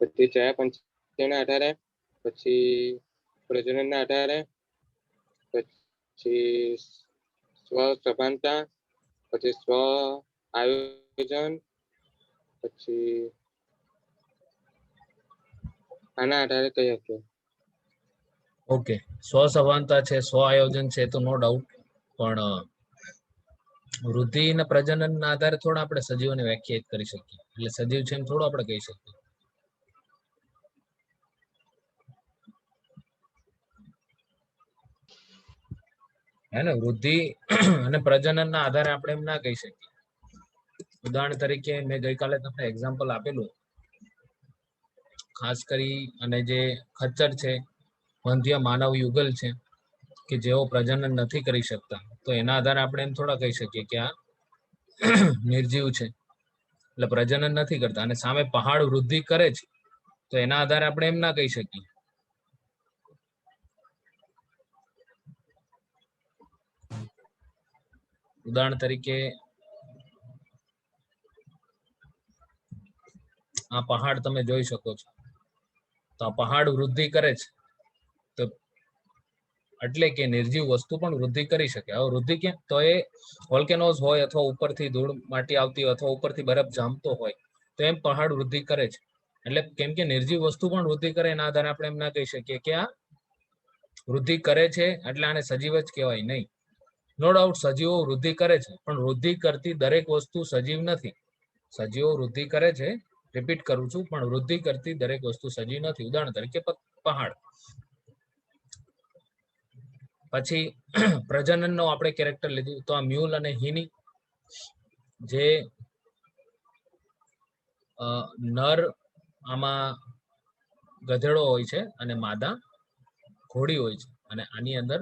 પછી ચયાપચયના આધારે, પછી પ્રજનનના આધારે, પછી સ્વસભાનતા, પછી સ્વ આયોજન, પછી આના આધારે કહી શકીએ. ઓકે, સ્વસભાનતા છે, સ્વ આયોજન છે, તો નો ડાઉટ. પણ વૃદ્ધિ અને પ્રજનનના આધારે થોડા આપણે સજીવોને વ્યાખ્યાયિત કરી શકીએ. એટલે સજીવ છે એમ થોડું આપણે કહી શકીએ. હે ને, વૃદ્ધિ અને પ્રજનનના આધારે આપણે એમ ના કહી શકીએ. ઉદાહરણ તરીકે મેં ગઈકાલે તમને એક્ઝામ્પલ આપેલું, ખાસ કરી અને જે ખચ્ચર છે, વંધ્ય માનવ યુગલ છે, કે જેઓ પ્રજનન નથી કરી શકતા, તો એના આધારે આપણે એમ થોડા કહી શકીએ કે આ નિર્જીવ છે, એટલે પ્રજનન નથી કરતા. અને સામે પહાડ વૃદ્ધિ કરે છે, તો એના આધારે આપણે એમ ના કહી શકીએ. ઉદાહરણ તરીકે આ પહાડ તમે જોઈ શકો છો, તો આ પહાડ વૃદ્ધિ કરે છે, તો એટલે કે નિર્જીવ વસ્તુ પણ વૃદ્ધિ કરી શકે. હવે વૃદ્ધિ કેમ? તો એ વોલ્કેનોઝ હોય, અથવા ઉપરથી ધૂળ માટી આવતી હોય, અથવા ઉપરથી બરફ જામતો હોય, તો એમ પહાડ વૃદ્ધિ કરે છે. એટલે કેમ કે નિર્જીવ વસ્તુ પણ વૃદ્ધિ કરે, એના આધારે આપણે એમ ના કહી શકીએ કે આ વૃદ્ધિ કરે છે એટલે આને સજીવ જ કહેવાય. નહીં, નો ડાઉટ સજીવો વૃદ્ધિ કરે છે, પણ વૃદ્ધિ કરતી દરેક વસ્તુ સજીવ નથી. સજીવો વૃદ્ધિ કરે છે, રિપીટ કરું છું, પણ વૃદ્ધિ કરતી દરેક વસ્તુ સજીવ નથી. ઉદાહરણ તરીકે પહાડ. પછી પ્રજનનનો આપણે કેરેક્ટર લીધું, તો આ મ્યુલ અને હિની, જે નર આમાં ગધેડો હોય છે અને માદા ઘોડી હોય છે, અને આની અંદર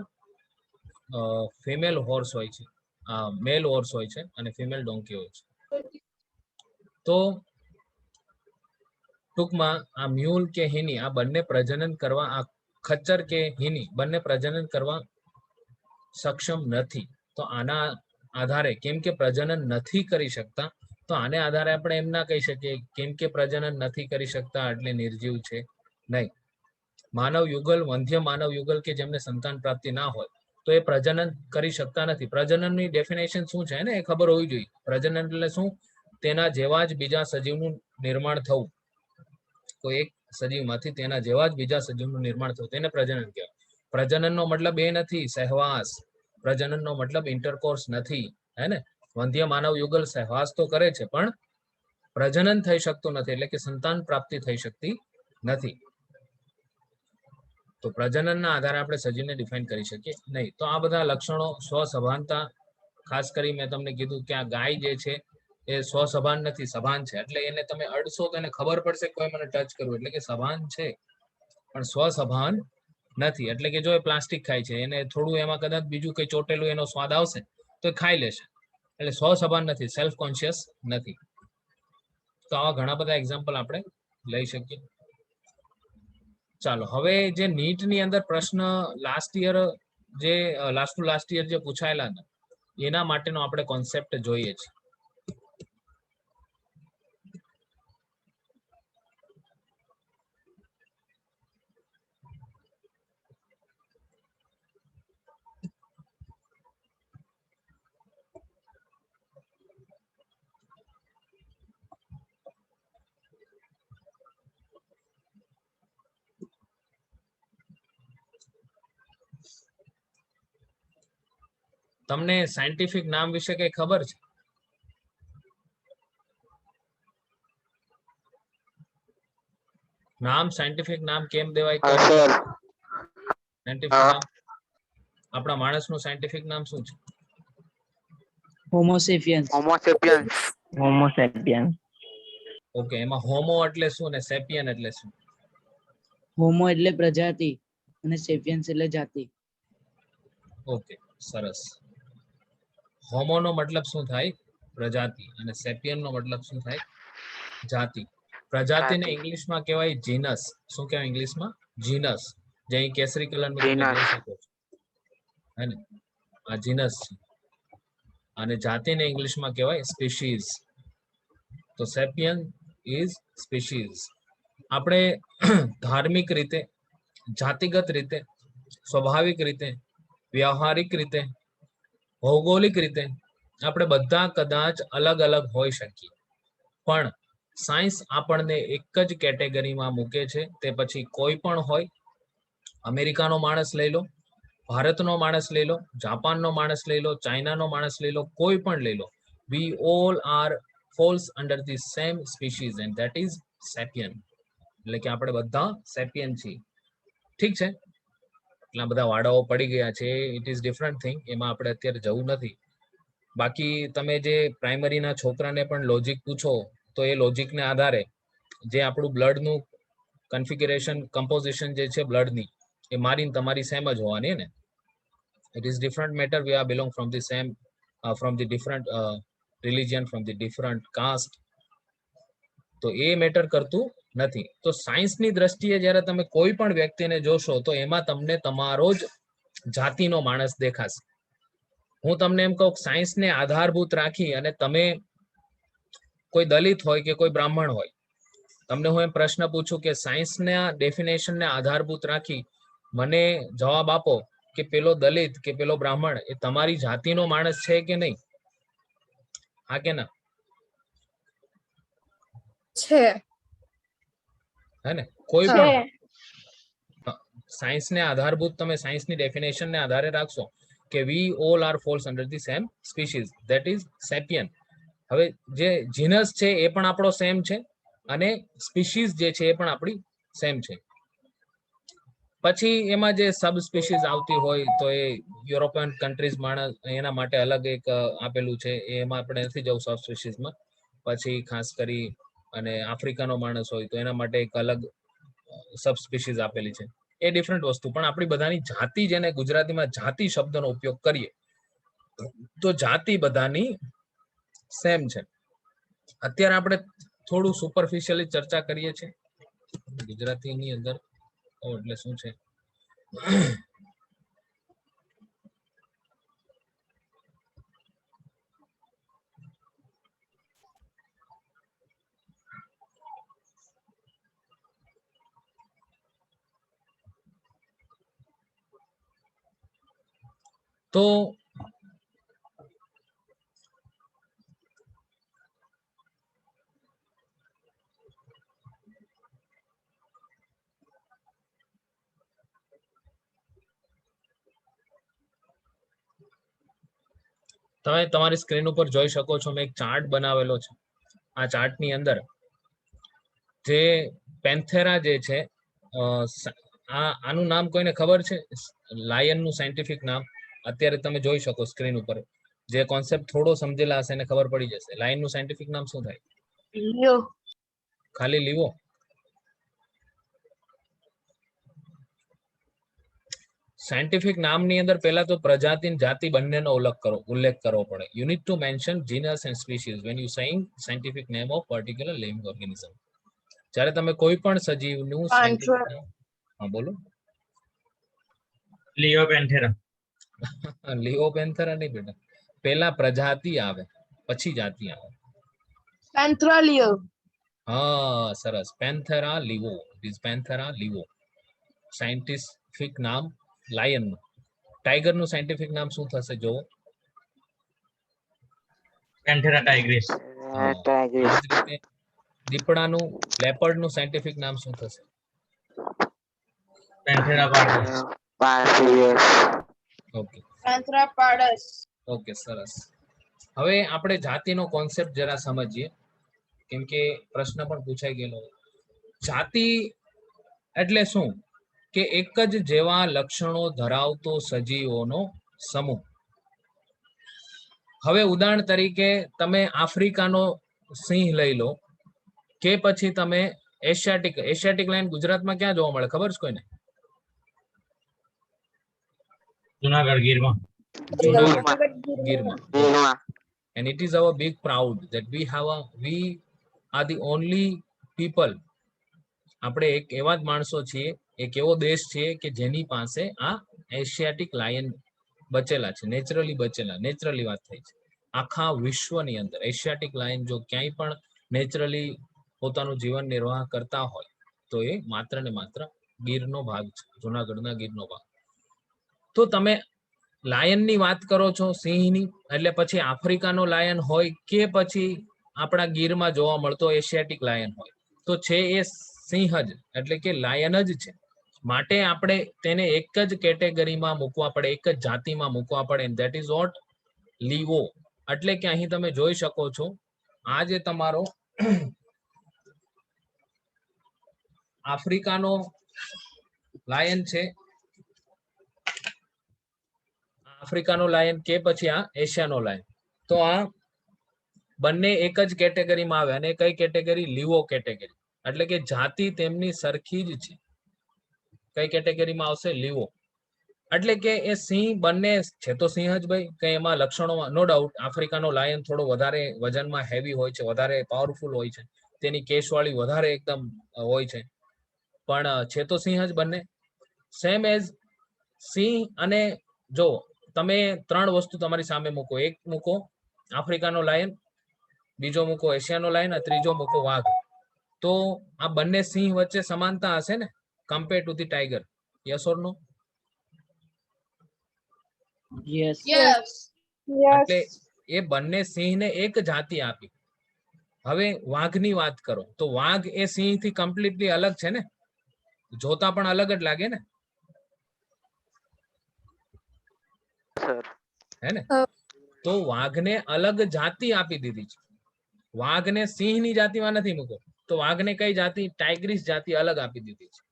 ફિમેલ હોર્સ હોય છે, મેલ હોર્સ હોય છે, અને ફિમેલ ડોંકી હોય છે. તો ટૂંકમાં આ મ્યુલ કે હિની આ બંને પ્રજનન કરવા, આ ખચ્ચર કે હિની બંને પ્રજનન કરવા સક્ષમ નથી. તો આના આધારે, કેમ કે પ્રજનન નથી કરી શકતા, તો આને આધારે આપણે એમ ના કહી શકીએ કેમ કે પ્રજનન નથી કરી શકતા એટલે નિર્જીવ છે. નહીં, માનવ યુગલ, વંધ્ય માનવ યુગલ કે જેમને સંતાન પ્રાપ્તિ ના હોય, તો એ પ્રજનન કરી શકતા નથી. પ્રજનનની ડેફિનેશન શું છે ને એ ખબર હોવી જોઈએ. પ્રજનન એટલે શું? તેના જેવા જ બીજા સજીવનું નિર્માણ થવું. તો એક સજીવમાંથી તેના જેવા જ બીજા સજીવનું નિર્માણ થવું, તેને પ્રજનન કહેવાય. પ્રજનનનો મતલબ એ નથી સહવાસ, પ્રજનનનો મતલબ ઇન્ટરકોર્સ નથી. હે ને, વંધ્ય માનવ યુગલ સહવાસ તો કરે છે, પણ પ્રજનન થઈ શકતું નથી, એટલે કે સંતાન પ્રાપ્તિ થઈ શકતી નથી. તો પ્રજનનના આધારે આપણે સજીવને ડિફાઇન કરી શકીએ નહીં. તો આ બધા લક્ષણો, સ્વસભાનતા, ખાસ કરી મેં તમને કીધું કે આ ગાય જે છે એ સ્વસભાન નથી, સભાન છે. એટલે એને તમે અડશો તો એને ખબર પડશે કોઈ મને ટચ કરવું, એટલે કે સભાન છે, પણ સ્વસભાન નથી. એટલે કે જો એ પ્લાસ્ટિક ખાય છે, એને થોડું એમાં કદાચ બીજું કઈ ચોટેલું એનો સ્વાદ આવશે તો એ ખાઈ લેશે, એટલે સ્વસભાન નથી, સેલ્ફ કોન્શિયસ નથી. તો આવા ઘણા બધા એક્ઝામ્પલ આપણે લઈ શકીએ. ચાલો, હવે જે નીટની અંદર પ્રશ્ન લાસ્ટ ટુ લાસ્ટ યર જે પૂછાયેલા હતા, એના માટેનો આપણે કોન્સેપ્ટ જોઈએ છે. તમને સાયન્ટિફિક નામ વિશે કઈ ખબર છે? નામ, સાયન્ટિફિક નામ કેમ દેવાય? સાયન્ટિફિક નામ, આપણા માણસનું સાયન્ટિફિક નામ શું છે? હોમો સેપિયન્સ. હોમો સેપિયન્સ. ઓકે, એમાં હોમો એટલે શું ને સેપિયન એટલે શું? હોમો એટલે પ્રજાતિ અને સેપિયન્સ એટલે જાતિ. ઓકે, સરસ. હોમો નો મતલબ શું થાય? પ્રજાતિ. અને સેપિયન નો મતલબ શું થાય? જાતિ. પ્રજાતિને ઇંગ્લિશમાં કહેવાય જીનસ. શું કહેવાય ઇંગ્લિશમાં? જીનસ. જે અહીં કેસરી કલરનું તમે જોઈ શકો છો, હે ને, આ જીનસ છે. અને જાતિને ઇંગ્લિશમાં કહેવાય સ્પીશીઝ. તો સેપિયન ઇઝ સ્પીશીઝ. આપણે ધાર્મિક રીતે, જાતિગત રીતે, સ્વાભાવિક રીતે, વ્યવહારિક રીતે, ભૌગોલિક રીતે આપણે બધા કદાચ અલગ અલગ હોઈ શકીએ, પણ સાયન્સ આપણને એક જ કેટેગરીમાં મૂકે છે. તે પછી કોઈ પણ હોય, અમેરિકાનો માણસ લઈ લો, ભારતનો માણસ લઈ લો, જાપાનનો માણસ લઈ લો, ચાઇનાનો માણસ લઈ લો, કોઈ પણ લઈ લો, we all are falls under the same species and that is sapien. એટલે કે આપણે બધા સેપિયન છીએ. ઠીક છે, એટલા બધા વાડાઓ પડી ગયા છે, ઇટ ઇઝ ડિફરન્ટ થિંગ, એમાં આપણે અત્યારે જવું નથી. બાકી તમે જે પ્રાઇમરીના છોકરાને પણ લોજિક પૂછો તો એ લોજિકને આધારે જે આપણું બ્લડનું કન્ફિગરેશન, કમ્પોઝિશન જે છે બ્લડની, એ મારીને તમારી સેમ જ હોવાની ને. It is different matter, we are belong from the same, from the different religion, from the different caste, તો એ મેટર કરતું નથી. તો સાયન્સની દ્રષ્ટિએ જ્યારે તમે કોઈ પણ વ્યક્તિને જોશો તો એમાં તમને તમારો જ જાતિનો માણસ દેખાશે. હું તમને એમ કહું, સાયન્સને આધારભૂત રાખી અને તમે કોઈ દલિત હોય કે કોઈ બ્રાહ્મણ હોય, તમને હું એમ પ્રશ્ન પૂછું કે સાયન્સના ડેફિનેશનને આધારભૂત રાખી મને જવાબ આપો કે પેલો દલિત કે પેલો બ્રાહ્મણ એ તમારી જાતિનો માણસ છે કે નહીં? હા કે ના? છે. હે ને? કોઈ છે. પણ સાયન્સને આધારભૂત, તમે સાયન્સની ડેફિનેશનને આધારે રાખશો કે we all are falls under the same species, that is sapien. હવે જે જીનસ છે એ પણ આપણો સેમ છે અને સ્પીસીઝ જે છે એ પણ આપણી સેમ છે. પછી એમાં જે સબ સ્પીસીઝ આવતી હોય તો એ યુરોપિયન કન્ટ્રીઝ માણસ એના માટે અલગ એક આપેલું છે, એમાં આપણે નથી જવું સબ સ્પીસીઝમાં. પછી ખાસ કરી અને આફ્રિકાનો માણસ હોય તો એના માટે એક અલગ સબ સ્પીસીઝ આપેલી છે. એ ડિફરન્ટ વસ્તુ, પણ આપણી બધાની જાતિ, જેને ગુજરાતીમાં જાતિ શબ્દનો ઉપયોગ કરીએ તો જાતિ બધાની સેમ છે. અત્યારે આપણે થોડું સુપરફિશિયલી ચર્ચા કરીએ છીએ ગુજરાતીની અંદર. એટલે શું છે, તો તમે તમારી સ્ક્રીન ઉપર જોઈ શકો છો, મેં એક ચાર્ટ બનાવેલો છે. આ ચાર્ટની અંદર જે પેન્થેરા જે છે, આનું નામ કોઈને ખબર છે? લાયનનું સાયન્ટિફિક નામ અત્યારે તમે જોઈ શકો સ્ક્રીન ઉપર. જે કોન્સેપ્ટ થોડો સમજેલા હશે એને ખબર પડી જશે. લાયનનું સાયન્ટિફિક નામ શું થાય? લ્યો. ખાલી લીવો? સાયન્ટિફિક નામની અંદર પહેલા તો પ્રજાતિ અને જાતિ બંનેનો ઉલ્લેખ કરવો પડે. You need to mention genus and species when you saying scientific name of particular living organism. જ્યારે તમે કોઈ પણ સજીવનું સાયન્ટિફિક નામ, હા બોલો. લિયોપેન્થેરા. લિયોપેન્થેરા નહીં બેટા, પહેલા પ્રજાતિ આવે પછી જાતિ આવે. Panthera leo. હા, સરસ. Panthera leo. It is Panthera leo. Scientific નામ લાયનનું. ટાઈગરનું સાયન્ટિફિક નામ શું થશે જોવો? પેન્થેરા ટાઇગ્રિસ. દીપડાનું, લેપર્ડનું સાયન્ટિફિક નામ શું થશે? પેન્થેરા પાર્ડસ. Okay Panthera પાર્ડસ. ઓકે, સરસ. હવે આપણે જાતિનો કોન્સેપ્ટ જરા સમજીએ, કેમ કે પ્રશ્ન પણ પૂછાઈ ગયેલો. જાતિ એટલે શું? કે એક જ જેવા લક્ષણો ધરાવતો સજીવોનો સમૂહ. હવે ઉદાહરણ તરીકે તમે આફ્રિકાનો સિંહ લઈ લો કે પછી તમે એશિયાટિક લાયન ગુજરાતમાં ક્યાં જોવા મળે ખબર છે કોઈને? જુનાગઢ, ગીરમાં. ગીરમાં. And it is our big proud that we are the only people. આપણે એક એવા જ માણસો છીએ, એક એવો દેશ છે કે જેની પાસે આ એશિયાટિક લાયન બચેલા છે, નેચરલી બચેલા. નેચરલી વાત થઈ છે. આખા વિશ્વની અંદર એશિયાટિક લાયન જો ક્યાંય પણ નેચરલી પોતાનું જીવન નિર્વાહ કરતા હોય તો એ માત્ર ને માત્ર ગીરનો ભાગ છે, જુનાગઢના ગીરનો ભાગ. તો તમે લાયનની વાત કરો છો, સિંહની, એટલે પછી આફ્રિકાનો લાયન હોય કે પછી આપણા ગીરમાં જોવા મળતો એશિયાટિક લાયન હોય, તો છે એ સિંહ જ, એટલે કે લાયન જ છે. માટે આપણે તેને એક જ કેટેગરીમાં મૂકવા પડે, એક જ જાતિમાં મૂકવા પડે. That is what Livo. એટલે કે અહીં તમે જોઈ શકો છો, આ જે તમારો આફ્રિકાનો લાયન છે, આફ્રિકાનો લાયન કે પછી આ એશિયાનો લાયન, તો આ બંને એક જ કેટેગરીમાં આવે. અને કઈ કેટેગરી? Livo category. એટલે કે જાતિ તેમની સરખી જ છે. કઈ કેટેગરીમાં આવશે? લીવો. એટલે કે એ સિંહ બંને છે તો સિંહ જ ભાઈ, કઈ એમાં લક્ષણોમાં નો ડાઉટ આફ્રિકાનો લાયન થોડો વધારે વજનમાં હેવી હોય છે, વધારે પાવરફુલ હોય છે, તેની કેશવાળી વધારે એકદમ હોય છે, પણ છે તો સિંહ જ બંને. સેમ એઝ સિંહ અને જો તમે ત્રણ વસ્તુ તમારી સામે મૂકો, એક મૂકો આફ્રિકાનો લાયન, બીજો મૂકો એશિયાનો લાયન, અને ત્રીજો મૂકો વાઘ. તો આ બંને સિંહ વચ્ચે સમાનતા હશે ને, compare to the tiger? Yes or no? Yes. Yes. એટલે એ બંને સિંહને એક જાતિ આપી. હવે વાઘની વાત કરો તો વાઘ એ સિંહ થી કમ્પ્લીટલી અલગ છે ને, જોતા પણ અલગ જ લાગે ને, સર. હે ને? તો વાઘને અલગ જાતિ આપી દીધી છે. વાઘને સિંહની જાતિમાં નથી મૂકો, તો વાઘને કઈ જાતિ? ટાઇગ્રીસ જાતિ અલગ આપી દીધી છે.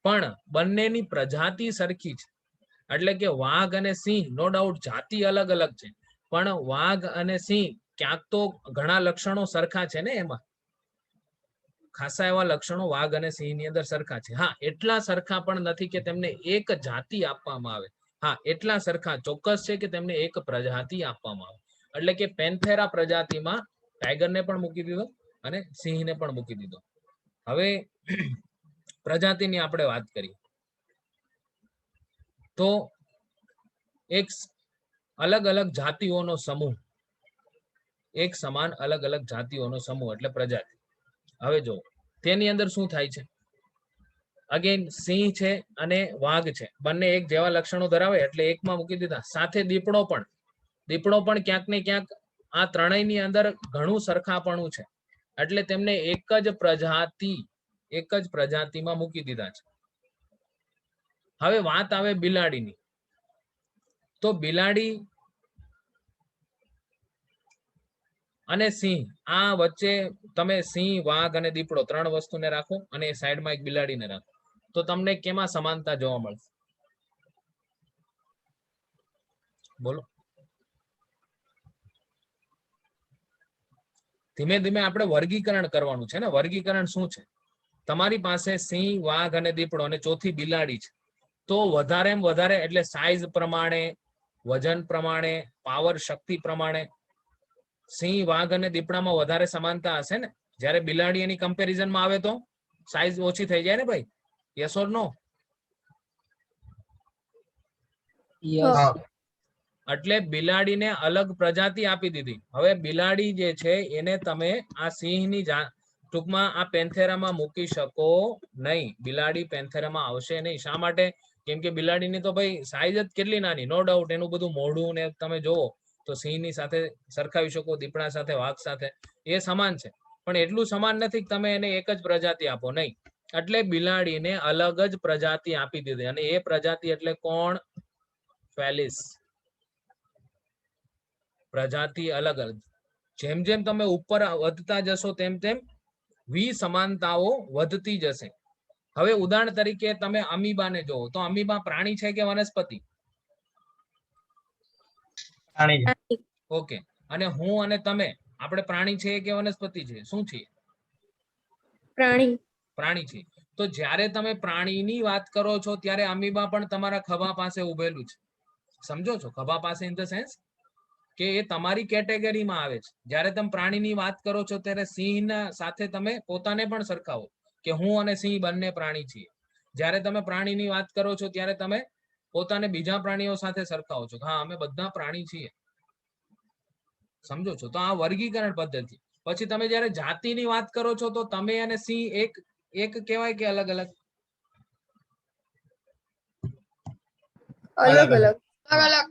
પણ બંનેની પ્રજાતિ સરખી છે. એટલે કે વાઘ અને સિંહ નો ડાઉટ જાતિ અલગ અલગ છે, પણ વાઘ અને સિંહ ક્યાંક તો ઘણા લક્ષણો સરખા છે ને, એમાં ખાસા એવા લક્ષણો વાઘ અને સિંહ ની અંદર સરખા છે. હા, એટલા સરખા પણ નથી કે તેમને એક જાતિ આપવામાં આવે. હા, એટલા સરખા ચોક્કસ છે કે તેમને એક પ્રજાતિ આપવામાં આવે. એટલે કે પેન્થેરા પ્રજાતિમાં ટાઈગરને પણ મૂકી દીધો અને સિંહને પણ મૂકી દીધો. હવે પ્રજાતિની આપણે વાત કરીએ તો એક અલગ અલગ જાતિઓનો સમૂહ, એક સમાન અલગ અલગ જાતિઓનો સમૂહ એટલે પ્રજાતિ. હવે જો તેની અંદર શું થાય છે, અગેન સિંહ છે અને વાઘ છે, બંને એક જેવા લક્ષણો ધરાવે એટલે એકમાં મૂકી દીધા. સાથે દીપડો પણ ક્યાંક ને ક્યાંક આ ત્રણેયની અંદર ઘણું સરખાપણું છે, એટલે તેમને એક જ પ્રજાતિમાં મૂકી દીધા છે. હવે વાત આવે બિલાડીની, તો બિલાડી અને સિંહ, આ વચ્ચે તમે સિંહ, વાઘ અને દીપડો ત્રણ વસ્તુને રાખો અને સાઈડમાં એક બિલાડીને રાખો, તો તમને કેમાં સમાનતા જોવા મળશે? બોલો. ધીમે ધીમે આપણે વર્ગીકરણ કરવાનું છે ને. વર્ગીકરણ શું છે? તમારી પાસે સિંહ, વાઘ અને દીપડો અને ચોથી બિલાડી છે, તો વધારે એટલે સાઈઝ પ્રમાણે, વજન પ્રમાણે, પાવર શક્તિ પ્રમાણે સિંહ, વાઘ અને દીપડામાં વધારે સમાનતા હશે ને. જ્યારે બિલાડી એની કમ્પેરિઝનમાં આવે તો સાઈઝ ઓછી થઈ જાય ને ભાઈ. Yes or no? યસ. એટલે બિલાડીને અલગ પ્રજાતિ આપી દીધી. હવે બિલાડી જે છે એને તમે આ સિંહની ટૂંકમાં આ પેન્થેરામાં મૂકી શકો નહીં. બિલાડી પેન્થેરામાં આવશે નહીં. શા માટે? કેમ કે બિલાડીની તો ભાઈ સાઈઝ જ કેટલી નાની. નો ડાઉટ એનું બધું મોઢું ને તમે જોવો તો સિંહની સાથે સરખાવી શકો, દીપડા સાથે, વાઘ સાથે, એ સમાન છે. પણ એટલું સમાન નથી કે તમે એને એક જ પ્રજાતિ આપો, નહીં. એટલે બિલાડીને અલગ જ પ્રજાતિ આપી દીધી. અને એ પ્રજાતિ એટલે કોણ? ફેલિસ. પ્રજાતિ અલગ અલગ. જેમ જેમ તમે ઉપર વધતા જશો તેમ તેમ વિસમાનતાઓ વધતી જશે. હવે ઉદાહરણ તરીકે તમે અમીબાને જોવો તો અમીબા પ્રાણી છે કે વનસ્પતિ? ઓકે. અને હું અને તમે, આપણે પ્રાણી છે કે વનસ્પતિ છે? શું છીએ? પ્રાણી છે. તો જ્યારે તમે પ્રાણીની વાત કરો છો ત્યારે અમીબા પણ તમારા ખભા પાસે ઉભેલું છે. સમજો છો? ખભા પાસે ઇન ધ સેન્સ કે એ તમારી કેટેગરીમાં આવે છે. જ્યારે તમે પ્રાણીની વાત કરો છો ત્યારે સિંહના સાથે તમે પોતાને પણ સરખાવો કે હું અને સિંહ બંને પ્રાણી છીએ. જ્યારે તમે પ્રાણીની વાત કરો છો ત્યારે તમે પોતાને બીજા પ્રાણીઓ સાથે સરખાવો છો. હા, અમે બધા પ્રાણી છીએ. સમજો છો? તો આ વર્ગીકરણ પદ્ધતિ. પછી તમે જ્યારે જાતિની વાત કરો છો તો તમે અને સિંહ એક કહેવાય કે અલગ અલગ? અલગ અલગ. અલગ.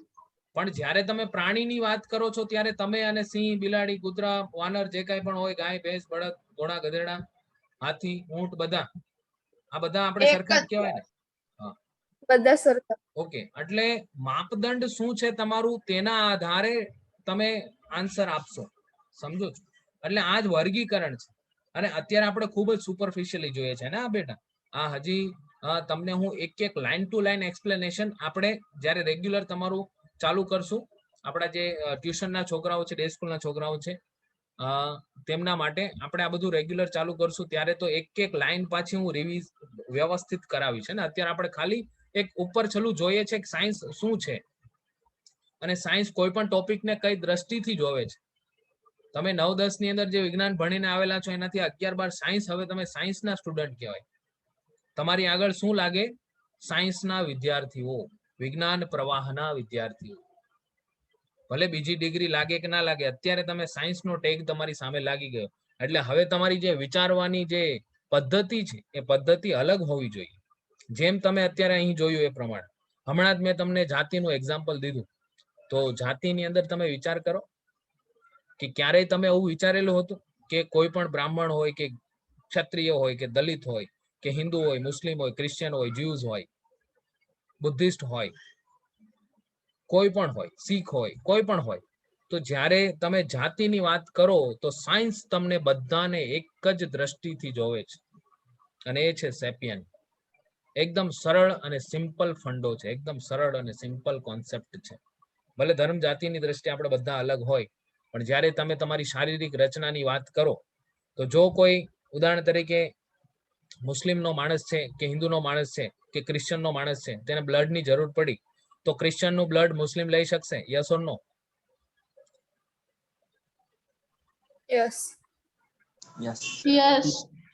પણ જ્યારે તમે પ્રાણીની વાત કરો છો ત્યારે તમે અને સિંહ, બિલાડી, કૂતરા, વાનર જે કાંઈ પણ હોય, ગાય, ભેંસ, બળદ, ઘોડા, ગધેડા, હાથી, ઊંટ, બધા આ બધા આપણે એક સરખા જ જ કહેવાય ને? બધા સરખા. ઓકે, એટલે માપદંડ શું છે તમારું તેના આધારે તમે આન્સર આપશો. સમજો છો? એટલે આ જ વર્ગીકરણ છે. અને અત્યારે આપણે ખૂબ જ સુપરફિશિયલી જોઈએ છે ને આ બેટા. આ હજી તમને હું એક લાઈન ટુ લાઈન એક્સપ્લેનેશન આપણે જ્યારે રેગ્યુલર તમારું ચાલુ કરશું, આપણા જે ટ્યુશનના છોકરાઓ છે, ડે સ્કૂલના છોકરાઓ છે, તેમના માટે આપણે આ બધું રેગ્યુલર ચાલુ કરશું ત્યારે તો એક લાઈન પાછી હું રિવીઝ વ્યવસ્થિત કરાવીશ ને. અત્યારે આપણે ખાલી એક ઉપર છેલ્લું જોઈએ છે કે સાયન્સ શું છે અને સાયન્સ કોઈ પણ ટોપિકને કઈ દ્રષ્ટિથી જોવે છે. તમે 9-10 ની અંદર જે વિજ્ઞાન ભણીને આવેલા છો એનાથી 11-12 સાયન્સ, હવે તમે સાયન્સના સ્ટુડન્ટ કહેવાય. તમારી આગળ શું લાગે? સાયન્સના વિદ્યાર્થીઓ, વિજ્ઞાન પ્રવાહના વિદ્યાર્થીઓ. ભલે બીજી ડિગ્રી લાગે કે ના લાગે, અત્યારે તમે સાયન્સનો ટેગ તમારી સામે લાગી ગયો. એટલે હવે તમારી જે વિચારવાની જે પદ્ધતિ છે એ પદ્ધતિ અલગ હોવી જોઈએ. જેમ તમે અત્યારે અહીં જોયું એ પ્રમાણે હમણાં જ મેં તમને જાતિનું એક્ઝામ્પલ દીધું. તો જાતિની અંદર તમે વિચાર કરો કે ક્યારેય તમે એવું વિચારેલું હતું કે કોઈ પણ બ્રાહ્મણ હોય કે ક્ષત્રિય હોય કે દલિત હોય કે હિન્દુ હોય, મુસ્લિમ હોય, ક્રિશ્ચિયન હોય, જ્યુઝ હોય, બુદ્ધિસ્ટ હોય, કોઈ પણ હોય, શીખ હોય, કોઈ પણ હોય, તો જ્યારે તમે જાતિની વાત કરો તો સાયન્સ તમને બધાને એક જ દ્રષ્ટિથી જોવે છે અને એ છે સેપિયન. એકદમ સરળ અને સિમ્પલ ફંડો છે, એકદમ સરળ અને સિમ્પલ કોન્સેપ્ટ છે. ભલે ધર્મ જાતિની દ્રષ્ટિએ આપણે બધા અલગ હોય, પણ જ્યારે તમે તમારી શારીરિક રચનાની વાત કરો તો જો કોઈ ઉદાહરણ તરીકે મુસ્લિમનો માણસ છે કે હિન્દુનો માણસ છે કે ક્રિશ્ચિયનનો માણસ છે, તેને બ્લડની જરૂર પડી તો ક્રિશ્ચિયનનું બ્લડ મુસ્લિમ લઈ શકશે? Yes or no? Yes. Yes.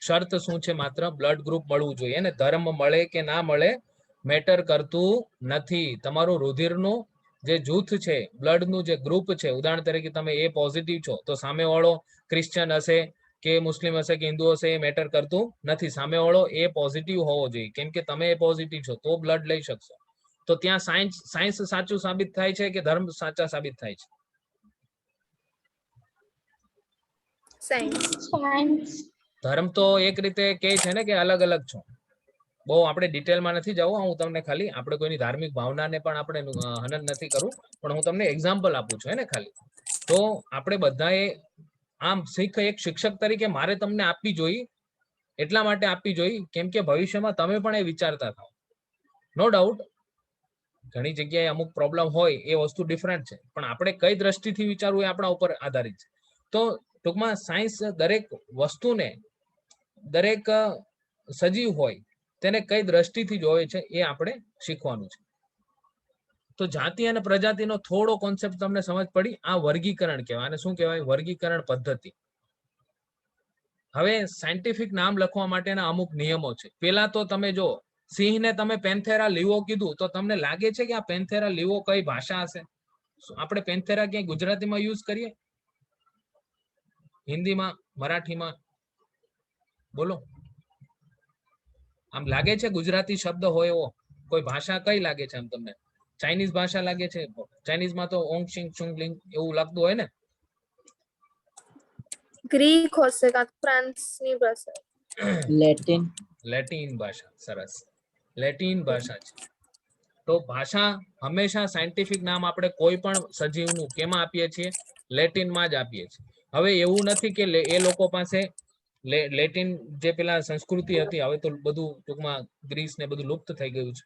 શરત શું છે? માત્ર બ્લડ ગ્રુપ મળવું જોઈએ. અને ધર્મ મળે કે ના મળે મેટર કરતું નથી. તમારું રુધિરનું જે જૂથ છે, બ્લડનું જે ગ્રુપ છે, ઉદાહરણ તરીકે તમે એ પોઝિટિવ છો તો સામેવાળો ક્રિશ્ચિયન હશે કે મુસ્લિમ હશે કે હિન્દુ હશે એ મેટર કરતું નથી. સામેવાળો એ પોઝિટિવ હોવો જોઈએ. કેમ કે તમે એ પોઝિટિવ છો તો બ્લડ લઈ શકશો. તો ત્યાં સાયન્સ સાચું સાબિત થાય છે કે ધર્મ સાચા સાબિત થાય છે? સાયન્સ. ધર્મ તો એક રીતે કહે છે ને કે અલગ અલગ છો. બહુ આપણે ડિટેલમાં નથી જવું. હું તમને ખાલી આપણે કોઈની ધાર્મિક ભાવનાને પણ આપણે હનન નથી કરવું, પણ હું તમને એક્ઝામ્પલ આપું છું ને ખાલી. તો આપણે બધાએ આમ શીખ એક શિક્ષક તરીકે મારે તમને આપવી જોઈએ, એટલા માટે આપવી જોઈએ કેમ કે ભવિષ્યમાં તમે પણ એ વિચારતા થાઓ. નો ડાઉટ ઘણી જગ્યાએ અમુક પ્રોબ્લેમ હોય એ વસ્તુ ડિફરન્ટ છે, પણ આપણે કઈ દ્રષ્ટિથી વિચારવું એ આપણા ઉપર આધારિત છે. તો ટૂંકમાં સાયન્સ દરેક વસ્તુને, દરેક સજીવ હોય તેને કઈ દ્રષ્ટિથી જોવે છે એ આપણે શીખવાનું છે. તો જાતિ અને પ્રજાતિનો થોડો કોન્સેપ્ટ તમને સમજ પડી. આ વર્ગીકરણ કહેવાય. અને શું કહેવાય? વર્ગીકરણ પદ્ધતિ. હવે સાયન્ટિફિક નામ લખવા માટેના અમુક નિયમો છે. પેલા તો તમે જો સિંહને તમે પેન્થેરા લીવો કીધું તો તમને લાગે છે કે આ પેન્થેરા લીવો કઈ ભાષા હશે? આપણે પેન્થેરા ક્યાંય ગુજરાતીમાં યુઝ કરીએ? હિન્દીમાં, મરાઠીમાં? બોલો. આમ લાગે છે ગુજરાતી શબ્દ હોય એવો કોઈ ભાષા કઈ લાગે છે? આમ તમને ચાઇનીઝ ભાષા લાગે છે? ચાઇનીઝમાં તો ઓંગ શિંગ છુંગ લિંગ એવું લાગતું હોય ને? ગ્રીક હશે કાં ફ્રાન્સની ભાષા. લેટિન. લેટિન ભાષા. સરસ, લેટિન ભાષા છે. તો ભાષા હંમેશા સાયન્ટિફિક નામ આપણે કોઈ પણ સજીવનું કેમાં આપીએ છીએ? લેટિનમાં જ આપીએ છીએ. હવે એવું નથી કે એ લોકો પાસે લેટિન જે પેલા સંસ્કૃતિ હતી, હવે તો બધું ટૂંકમાં ગ્રીસ ને બધું લુપ્ત થઈ ગયું છે.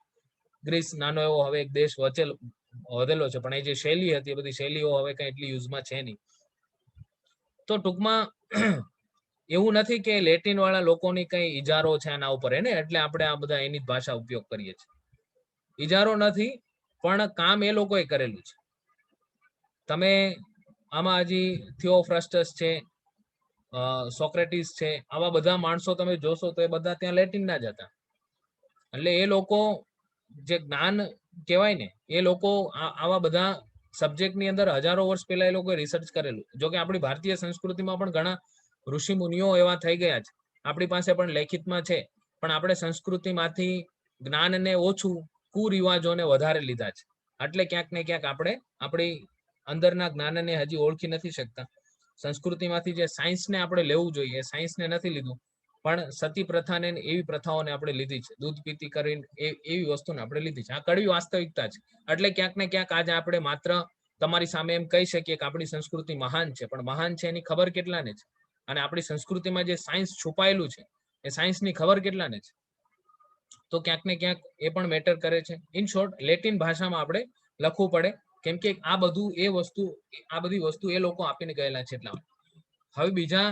ગ્રીસ નાનો એવો હવે એક દેશ વધેલો છે, પણ એ જે શૈલી હતી એ બધી શૈલીઓ હવે કઈ એટલી યુઝમાં છે નહીં. તો ટૂંકમાં એવું નથી કે લેટિન વાળા લોકોની કઈ ઇજારો છે આના ઉપર એને, એટલે આપણે આ બધા એની જ ભાષા ઉપયોગ કરીએ છીએ. ઇજારો નથી, પણ કામ એ લોકોએ કરેલું છે. તમે આમાં હજી થિયોફ્રસ્ટસ છે, સોક્રેટિસ છે, આવા બધા માણસો તમે જોશો તો એ બધા ત્યાં લેટિનના જ હતા. એટલે એ લોકો જે જ્ઞાન કહેવાય ને, એ લોકો આવા બધા સબ્જેક્ટની અંદર હજારો વર્ષ પહેલા એ લોકોએ રિસર્ચ કરેલું. જો કે આપણી ભારતીય સંસ્કૃતિમાં પણ ઘણા ઋષિ મુનિઓ એવા થઈ ગયા છે આપણી પાસે પણ લેખિતમાં છે, પણ આપણે સંસ્કૃતિમાંથી જ્ઞાનને ઓછું, કુરિવાજોને વધારે લીધા છે. એટલે ક્યાંક ને ક્યાંક આપણે આપણી અંદરના જ્ઞાનને હજી ઓળખી નથી શકતા. સંસ્કૃતિમાંથી જે સાયન્સને આપણે લેવું જોઈએ એ સાયન્સને નથી લીધું, પણ સતી પ્રથાને ને એવી પ્રથાઓને આપણે લીધી છે. દૂધ પીતી કરીને એવી વસ્તુને આપણે લીધી છે. આ કડવી વાસ્તવિકતા છે. એટલે ક્યાંક ને ક્યાંક આજે આપણે માત્ર તમારી સામે એમ કહી શકીએ કે આપણી સંસ્કૃતિ મહાન છે, પણ મહાન છે એની ખબર કેટલાને છે? અને આપણી સંસ્કૃતિમાં જે સાયન્સ છુપાયેલું છે એ સાયન્સની ખબર કેટલાને છે? તો ક્યાંક ને ક્યાંક એ પણ મેટર કરે છે. ઇન શોર્ટ, લેટિન ભાષામાં આપણે લખવું પડે, કેમ કે આ બધું આ બધી વસ્તુ એ લોકો આપીને ગયેલા છે એટલા. હવે બીજા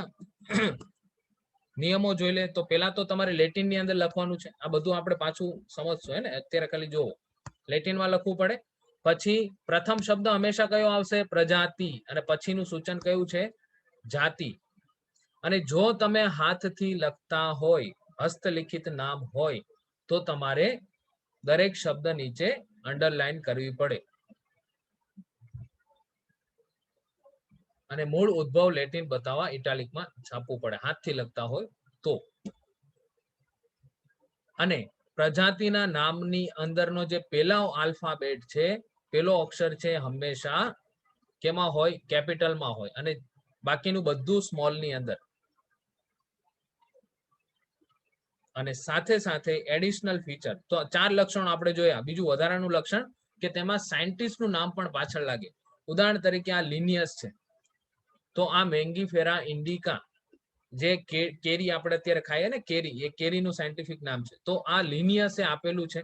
નિયમો જોઈ લે તો પેલા તો તમારે લેટિન ની અંદર લખવાનું છે. આ બધું આપણે પાછું સમજશું હે ને, અત્યારે ખાલી જોવો. લેટિનમાં લખવું પડે. પછી પ્રથમ શબ્દ હંમેશા કયો આવશે? પ્રજાતિ. અને પછીનું સૂચન કયું છે? જાતિ. અને જો તમે હાથથી લખતા હોય, હસ્તલિખિત નામ હોય, તો તમારે દરેક શબ્દ નીચે અંડરલાઈન કરવી પડે. અને મૂળ ઉદ્ભવ લેટિન બતાવવા ઇટાલિકમાં છાપવું પડે, હાથથી લખતા હોય તો. અને પ્રજાતિના નામની અંદરનો જે પેલો આલ્ફાબેટ છે, પેલો અક્ષર છે, હંમેશા કેમાં હોય? કેપિટલમાં હોય. અને બાકીનું બધું સ્મોલ ની અંદર. અને સાથે સાથે એડિશનલ ફીચર, તો 4 લક્ષણો આપણે જોયા. બીજું વધારાનું લક્ષણ કે તેમાં સાયન્ટિસ્ટનું નામ પણ પાછળ લાગે. ઉદાહરણ તરીકે આ લિનિયસ છે, તો આ મેંગીફેરા ઇન્ડિકા, જે કેરી આપણે અત્યારે ખાઈએ ને, કેરી, એ કેરીનું સાયન્ટિફિક નામ છે. તો આ લિનિયસે આપેલું છે,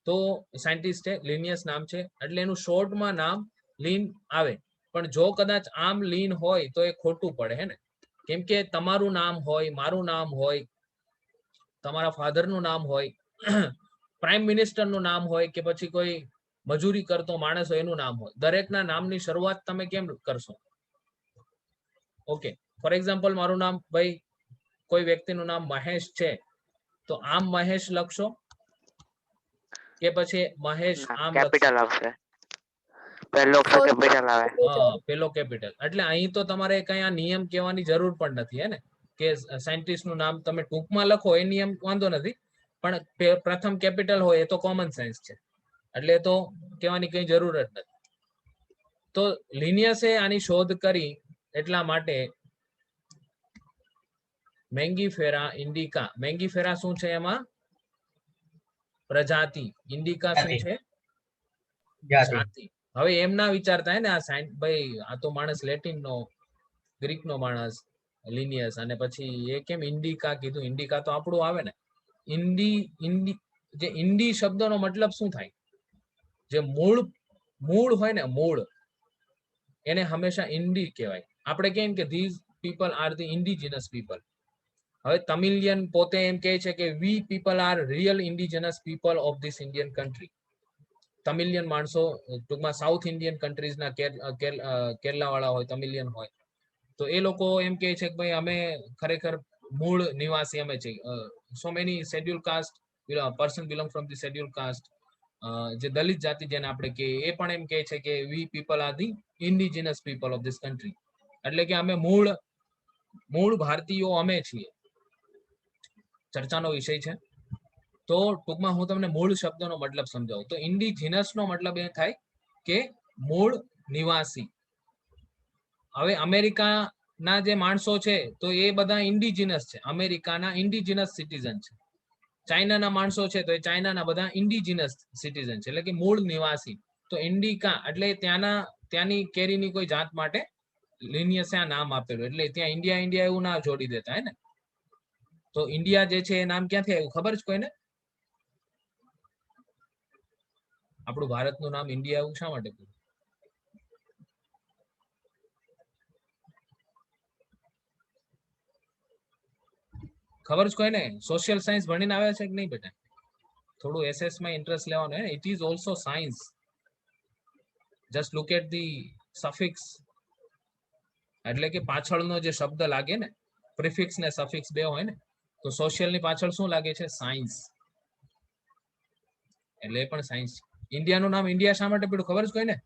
તો સાયન્ટિસ્ટ લિનિયસ નામ છે, એટલે એનું શોર્ટમાં નામ લીન આવે. પણ જો કદાચ આમ લીન હોય તો એ ખોટું પડે હે ને, કેમ કે તમારું નામ હોય, મારું નામ હોય, તમારા ફાધરનું નામ હોય, પ્રાઇમ મિનિસ્ટરનું નામ હોય, કે પછી કોઈ મજૂરી કરતો માણસ હોય એનું નામ હોય. દરેકના નામની શરૂઆત તમે કેમ કરશો? ઓકે, ફોર એક્ઝામ્પલ મારું નામ, ભાઈ કોઈ વ્યક્તિનું નામ મહેશ છે, તો આમ મહેશ લખશો કે પછી મહેશ આમ લખશો? કેપિટલ આવશે. પહેલો અક્ષર કેપિટલ આવે. હા, પેલો કેપિટલ. એટલે અહીં તો તમારે કઈ આ નિયમ કહેવાની જરૂર પણ નથી હે ને, કે સાયન્ટિસ્ટ નું નામ તમે ટૂંકમાં લખો એ નિયમ વાંધો નથી, પણ પ્રથમ કેપિટલ હોય એ તો કોમન સેન્સ છે, એટલે તો કહેવાની કઈ જરૂર જ નથી. તો લિનિયસે આની શોધ કરી એટલા માટે મેંગીફેરા ઇન્ડિકા. મેંગીફેરા શું છે? એમાં પ્રજાતિ. ઇન્ડિકા શું છે? જાતિ. હવે એમ ના વિચારતા હે ને આ ભાઈ આ તો માણસ લેટિન નો, ગ્રીક નો માણસ લિનિયસ, અને પછી એ કેમ ઇન્ડિકા કીધું? ઇન્ડિકા તો આપણું આવે ને. જે ઇન્ડી શબ્દનો મતલબ શું થાય? જે મૂળ હોય ને, મૂળ, એને હંમેશા ઇન્ડી કહેવાય. આપણે કેમ કે these people are the indigenous people. હવે તમિલિયન પોતે એમ કહે છે કે we people are real indigenous people of this Indian country. Tamilian માણસો, ટૂંકમાં સાઉથ ઇન્ડિયન કન્ટ્રીઝના કેરલા વાળા હોય, તમિલિયન હોય, તો એ લોકો એમ કહે છે કે ભાઈ અમે ખરેખર મૂળ નિવાસી અમે છીએ. So many schedule caste person belong from the schedule caste, જે દલિત જાતિ જેને આપણે કહીએ, એ પણ એમ કહે છે કે we people are the indigenous people of this country. એટલે કે અમે મૂળ ભારતીયો અમે છીએ. ચર્ચાનો વિષય છે. તો ટૂંકમાં હું તમને મૂળ શબ્દનો મતલબ સમજાવું તો ઇન્ડિજિનસ નો મતલબ એ થાય કે મૂળ નિવાસી. હવે અમેરિકાના જે માણસો છે તો એ બધા ઇન્ડિજિનસ છે, અમેરિકાના ઇન્ડિજિનસ સિટીઝન છે. ચાઇનાના માણસો છે તો એ ચાઇનાના બધા ઇન્ડિજિનસ સિટીઝન છે, એટલે કે મૂળ નિવાસી. તો ઇન્ડિકા એટલે ત્યાંની કેરીની કોઈ જાત માટે લિનિયસે આ નામ આપેલું, એટલે ત્યાં ઇન્ડિયા એવું ના જોડી દેતા હે ને. તો ઇન્ડિયા જે છે એ નામ ક્યાંથી આવ્યું ખબર છે કોઈને? આપણું ભારતનું નામ ઇન્ડિયા એવું શા માટે? ખબર છે કોઈને? સોશિયલ સાયન્સ ભણીને આવ્યા છે કે નહીં બેટા? થોડું એસએસ માં ઇન્ટરેસ્ટ લેવાનો હે. It is also science. Just look at the suffix, એટલે કે પાછળનો જે શબ્દ લાગે ને, પ્રિફિક્સ ને સફિક્સ બે હોય ને, તો સોશિયલ ની પાછળ શું લાગે છે? સાયન્સ. એટલે એ પણ સાયન્સ. ઇન્ડિયાનું નામ ઇન્ડિયા શા માટે પડ્યું ખબર છે કોઈને?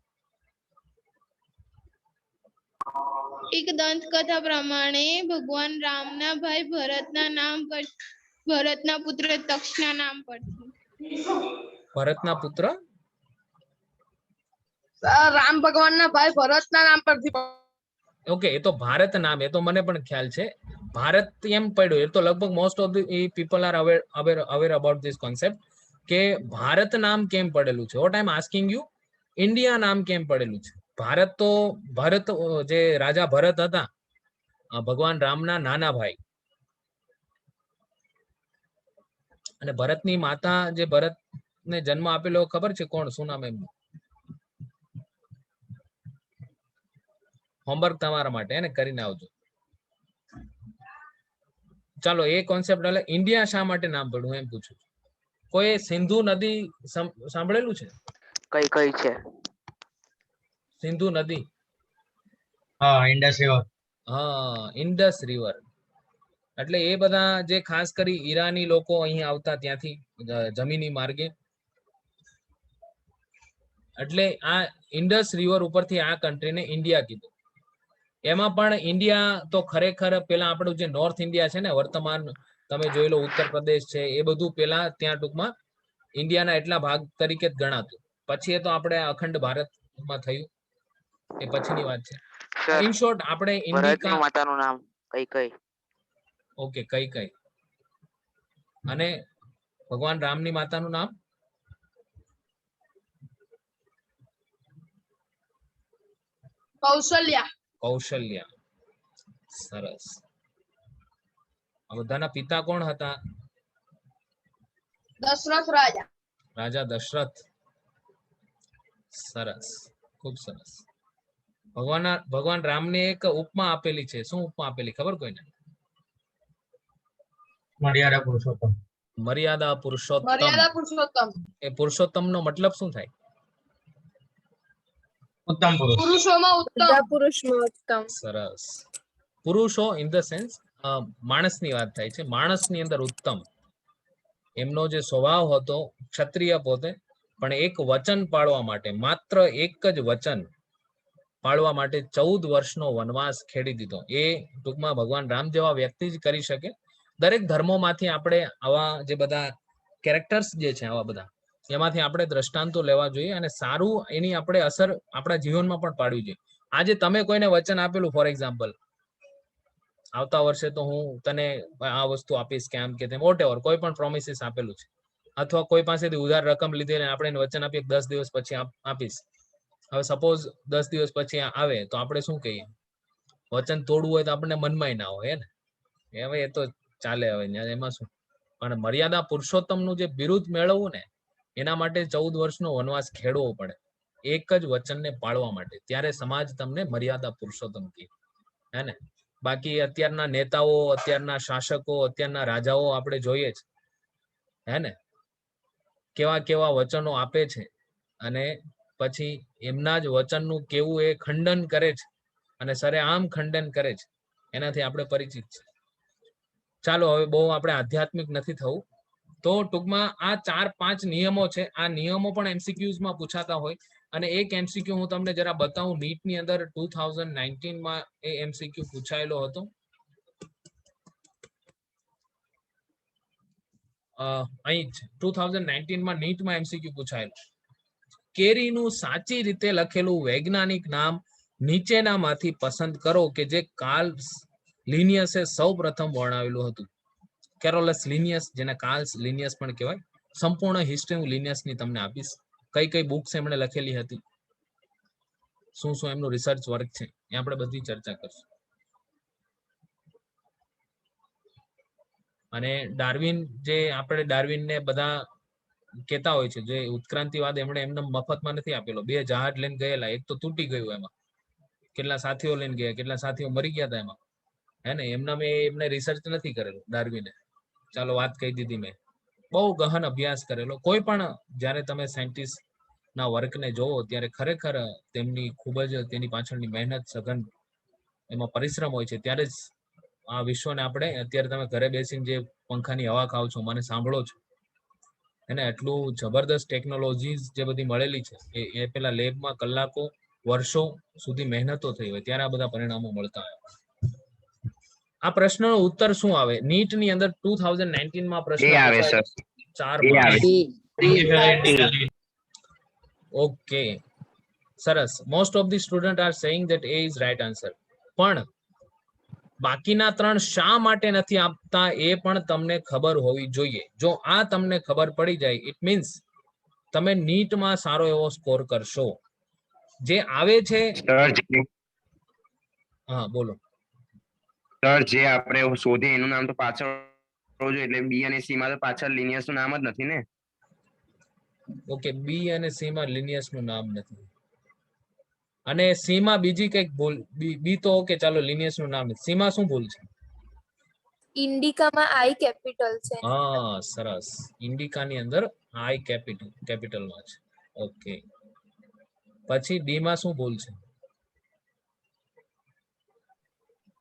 એક દંતકથા પ્રમાણે ભગવાન રામના ભાઈ ભરતના પુત્ર તક્ષના નામ પરથી. ભરતના પુત્ર રામ ભગવાનના ભાઈ ભરતના નામ પરથી. ઓકે, એ તો ભારત નામ, એ તો મને પણ ખ્યાલ છે. ભારત એમ પડ્યું, એ તો લગભગ most of the people are aware about this concept કે ભારત નામ કેમ પડેલું છે. What I am asking you, India નામ કેમ પડેલું છે. ભારત તો ભરત જે રાજા ભરત હતા, ભગવાન રામના નાના ભાઈ, અને ભરતની માતા જે ભરતને જન્મ આપેલો ખબર છે કોણ, શું નામ એમનું? હોમવર્ક તમારા માટે એને કરીને આવજો. ચાલો, એ કોન્સેપ્ટ એટલે ઇન્ડિયા શા માટે નામ પડ્યું એમ પૂછું. કોઈ સિંધુ નદી સાંભળેલું છે? કઈ છે? સિંધુ નદી, હા, ઇન્ડસ રિવર. હા, ઇન્ડસ રિવર. એટલે એ બધા જે ખાસ કરી ઈરાની લોકો અહીં આવતા ત્યાંથી જમીની માર્ગે, એટલે આ ઇન્ડસ રિવર ઉપરથી આ કન્ટ્રીને ઇન્ડિયા કીધું. એમાં પણ ઇન્ડિયા તો ખરેખર પેલા આપણું જે નોર્થ ઇન્ડિયા છે ને, વર્તમાન તમે જોઈ લો ઉત્તર પ્રદેશ છે, એ બધું પેલા ત્યાં ટૂંકમાં ઇન્ડિયાના એટલા ભાગ તરીકે જ ગણાતું. પછી એ તો આપણે અખંડ ભારતમાં થયું, એ પછીની વાત છે. સર, ઇન શોર્ટ આપણે ભરતની ઇન્ડિકા, માતાનું નામ કઈ? ઓકે, કઈ અને ભગવાન રામની માતાનું નામ કૌશલ્યા. કૌશલ્યા. સરસ. આ બધાના પિતા કોણ હતા? દશરથ રાજા. રાજા દશરથ. સરસ, ખૂબ સરસ. ભગવાન રામને એક ઉપમા આપેલી છે. શું ઉપમા આપેલી ખબર કોઈને? મર્યાદા પુરુષોત્તમ. મર્યાદા પુરુષોત્તમ. મર્યાદા પુરુષોત્તમ. એ પુરુષોત્તમ નો મતલબ શું થાય? ઉત્તમ પુરુષ. પુરુષોમાં ઉત્તમ. બધા પુરુષમાં ઉત્તમ. સરસ. પુરુષો ઇન ધ સેન્સ માણસની વાત થાય છે. માણસની અંદર ઉત્તમ. એમનો જે સ્વભાવ હતો ક્ષત્રિય પોતે, પણ એક વચન પાળવા માટે, માત્ર એક જ વચન પાળવા માટે 14 વર્ષનો વનવાસ ખેડી દીધો. એ ટૂંકમાં ભગવાન રામ જેવા વ્યક્તિ જ કરી શકે. દરેક ધર્મોમાંથી આપણે આવા જે બધા કેરેક્ટર્સ જે છે, આવા બધા એમાંથી આપણે દ્રષ્ટાંતો લેવા જોઈએ અને સારું એની આપણે અસર આપણા જીવનમાં પણ પાડવી જોઈએ. આજે તમે કોઈને વચન આપેલું, ફોર એક્ઝામ્પલ, આવતા વર્ષે તો હું તને આ વસ્તુ આપીશ કે આમ કે તેમ, વોટ એવર, કોઈ પણ પ્રોમિસીસ આપેલું છે, અથવા કોઈ પાસેથી ઉધાર રકમ લીધી આપણે એને વચન આપીએ 10 દિવસ પછી આપીશ. હવે સપોઝ 10 દિવસ પછી આવે તો આપણે શું કહીએ? વચન તોડવું હોય તો આપણને મનમાં ના હોય ને, હવે એ તો ચાલે, હવે એમાં શું. પણ મર્યાદા પુરુષોત્તમનું જે બિરુદ મેળવવું ને, એના માટે 14 વર્ષનો વનવાસ ખેડવો પડે, એક જ વચનને પાળવા માટે. ત્યારે સમાજ તમને મર્યાદા પુરુષોત્તમ કહે, હે ને? બાકી અત્યારના નેતાઓ, અત્યારના શાસકો, અત્યારના રાજાઓ આપણે જોઈએ છે, હે ને, કેવા કેવા વચનો આપે છે અને પછી એમના જ વચનનું કેવું એ ખંડન કરે છે, અને સરેઆમ ખંડન કરે છે. એનાથી આપણે પરિચિત છે. ચાલો, હવે બહુ આપણે આધ્યાત્મિક નથી થવું. તો ટૂંકમાં આ 4-5 નિયમો છે. આ નિયમો પણ એમસીક્યુઝમાં પૂછાતા હોય, અને એક એમસીક્યુ હું તમને જરા બતાવું. નીટની અંદર 2019માં એ એમસીક્યુ પૂછાયેલો હતો. અહીં 2019માં નીટમાં એમસીક્યુ પૂછાયેલું. કેરીનું સાચી રીતે લખેલું વૈજ્ઞાનિક નામ નીચેનામાંથી પસંદ કરો કે જે કાર્લ લિનિયસે સૌ પ્રથમ વર્ણવેલું હતું. કેરોલસ લિનિયસ, જેને કાર્લ લિનિયસ પણ કહેવાય. સંપૂર્ણ હિસ્ટ્રી હું લિનિયસની તમને આપીશ. કઈ કઈ બુક્સ એમણે લખેલી હતી, શું શું એમનું રિસર્ચ વર્ક છે, એ આપણે બધી ચર્ચા કરશું. અને ડાર્વિન, જે આપણે ડાર્વિનને બધા કહેતા હોય છે, જે ઉત્ક્રાંતિવાદ એમણે એમને મફતમાં નથી આપેલો. 2 જહાજ લઈને ગયેલા, એક તો તૂટી ગયું, એમાં કેટલા સાથીઓ લઈને ગયા, કેટલા સાથીઓ મરી ગયા હતા એમાં, હે ને? એમને રિસર્ચ નથી કરેલું ડાર્વિને. ચાલો, વાત કહી દીધી મેં. બહુ ગહન અભ્યાસ કરેલો. કોઈ પણ જ્યારે તમે સાયન્ટિસ્ટ ના વર્કને જોવો ત્યારે ખરેખર તેમની ખૂબ જ તેની પાછળની મહેનત, સઘન એમાં પરિશ્રમ હોય છે. ત્યારે જ આ વિશ્વને આપણે અત્યારે તમે ઘરે બેસીને જે પંખાની હવા ખાવ છો, મને સાંભળો છો, એને એટલું જબરદસ્ત ટેકનોલોજીસ જે બધી મળેલી છે, એ પેલા લેબમાં કલાકો વર્ષો સુધી મહેનતો થઈ હોય ત્યારે આ બધા પરિણામો મળતા હોય. આ પ્રશ્નનો ઉત્તર શું આવે? નીટ ની અંદર 2019 માં પ્રશ્ન એ આવે પૂછાય સર 4 એ માર્ક. આવે ઓકે, સરસ. Most of the student are saying that A is right answer. પણ બાકીના 3 શા માટે નથી આપતા એ પણ તમને ખબર હોવી જોઈએ. જો આ તમને ખબર પડી જાય ઇટ મીન્સ તમે નીટમાં સારો એવો સ્કોર કરશો. જે આવે છે, હા બોલો. સર જે આપણે શોધીએ એનું નામ તો પાછળ હોવું જોઈએ, એટલે બી અને સી માં તો પાછળ લિનિયસ નું નામ જ નથી ને. ઓકે, બી અને સી માં લિનિયસ નું નામ નથી, અને સી માં બીજી કઈક ભૂલ. બી તો ઓકે, ચાલો લિનિયસ નું નામ નથી. સી માં શું ભૂલ છે? ઇન્ડિકામાં આઈ કેપિટલ છે. હા, સરસ. ઇન્ડિકાની અંદર આઈ કેપિટલમાં છે. ઓકે, પછી ડી માં શું ભૂલ છે?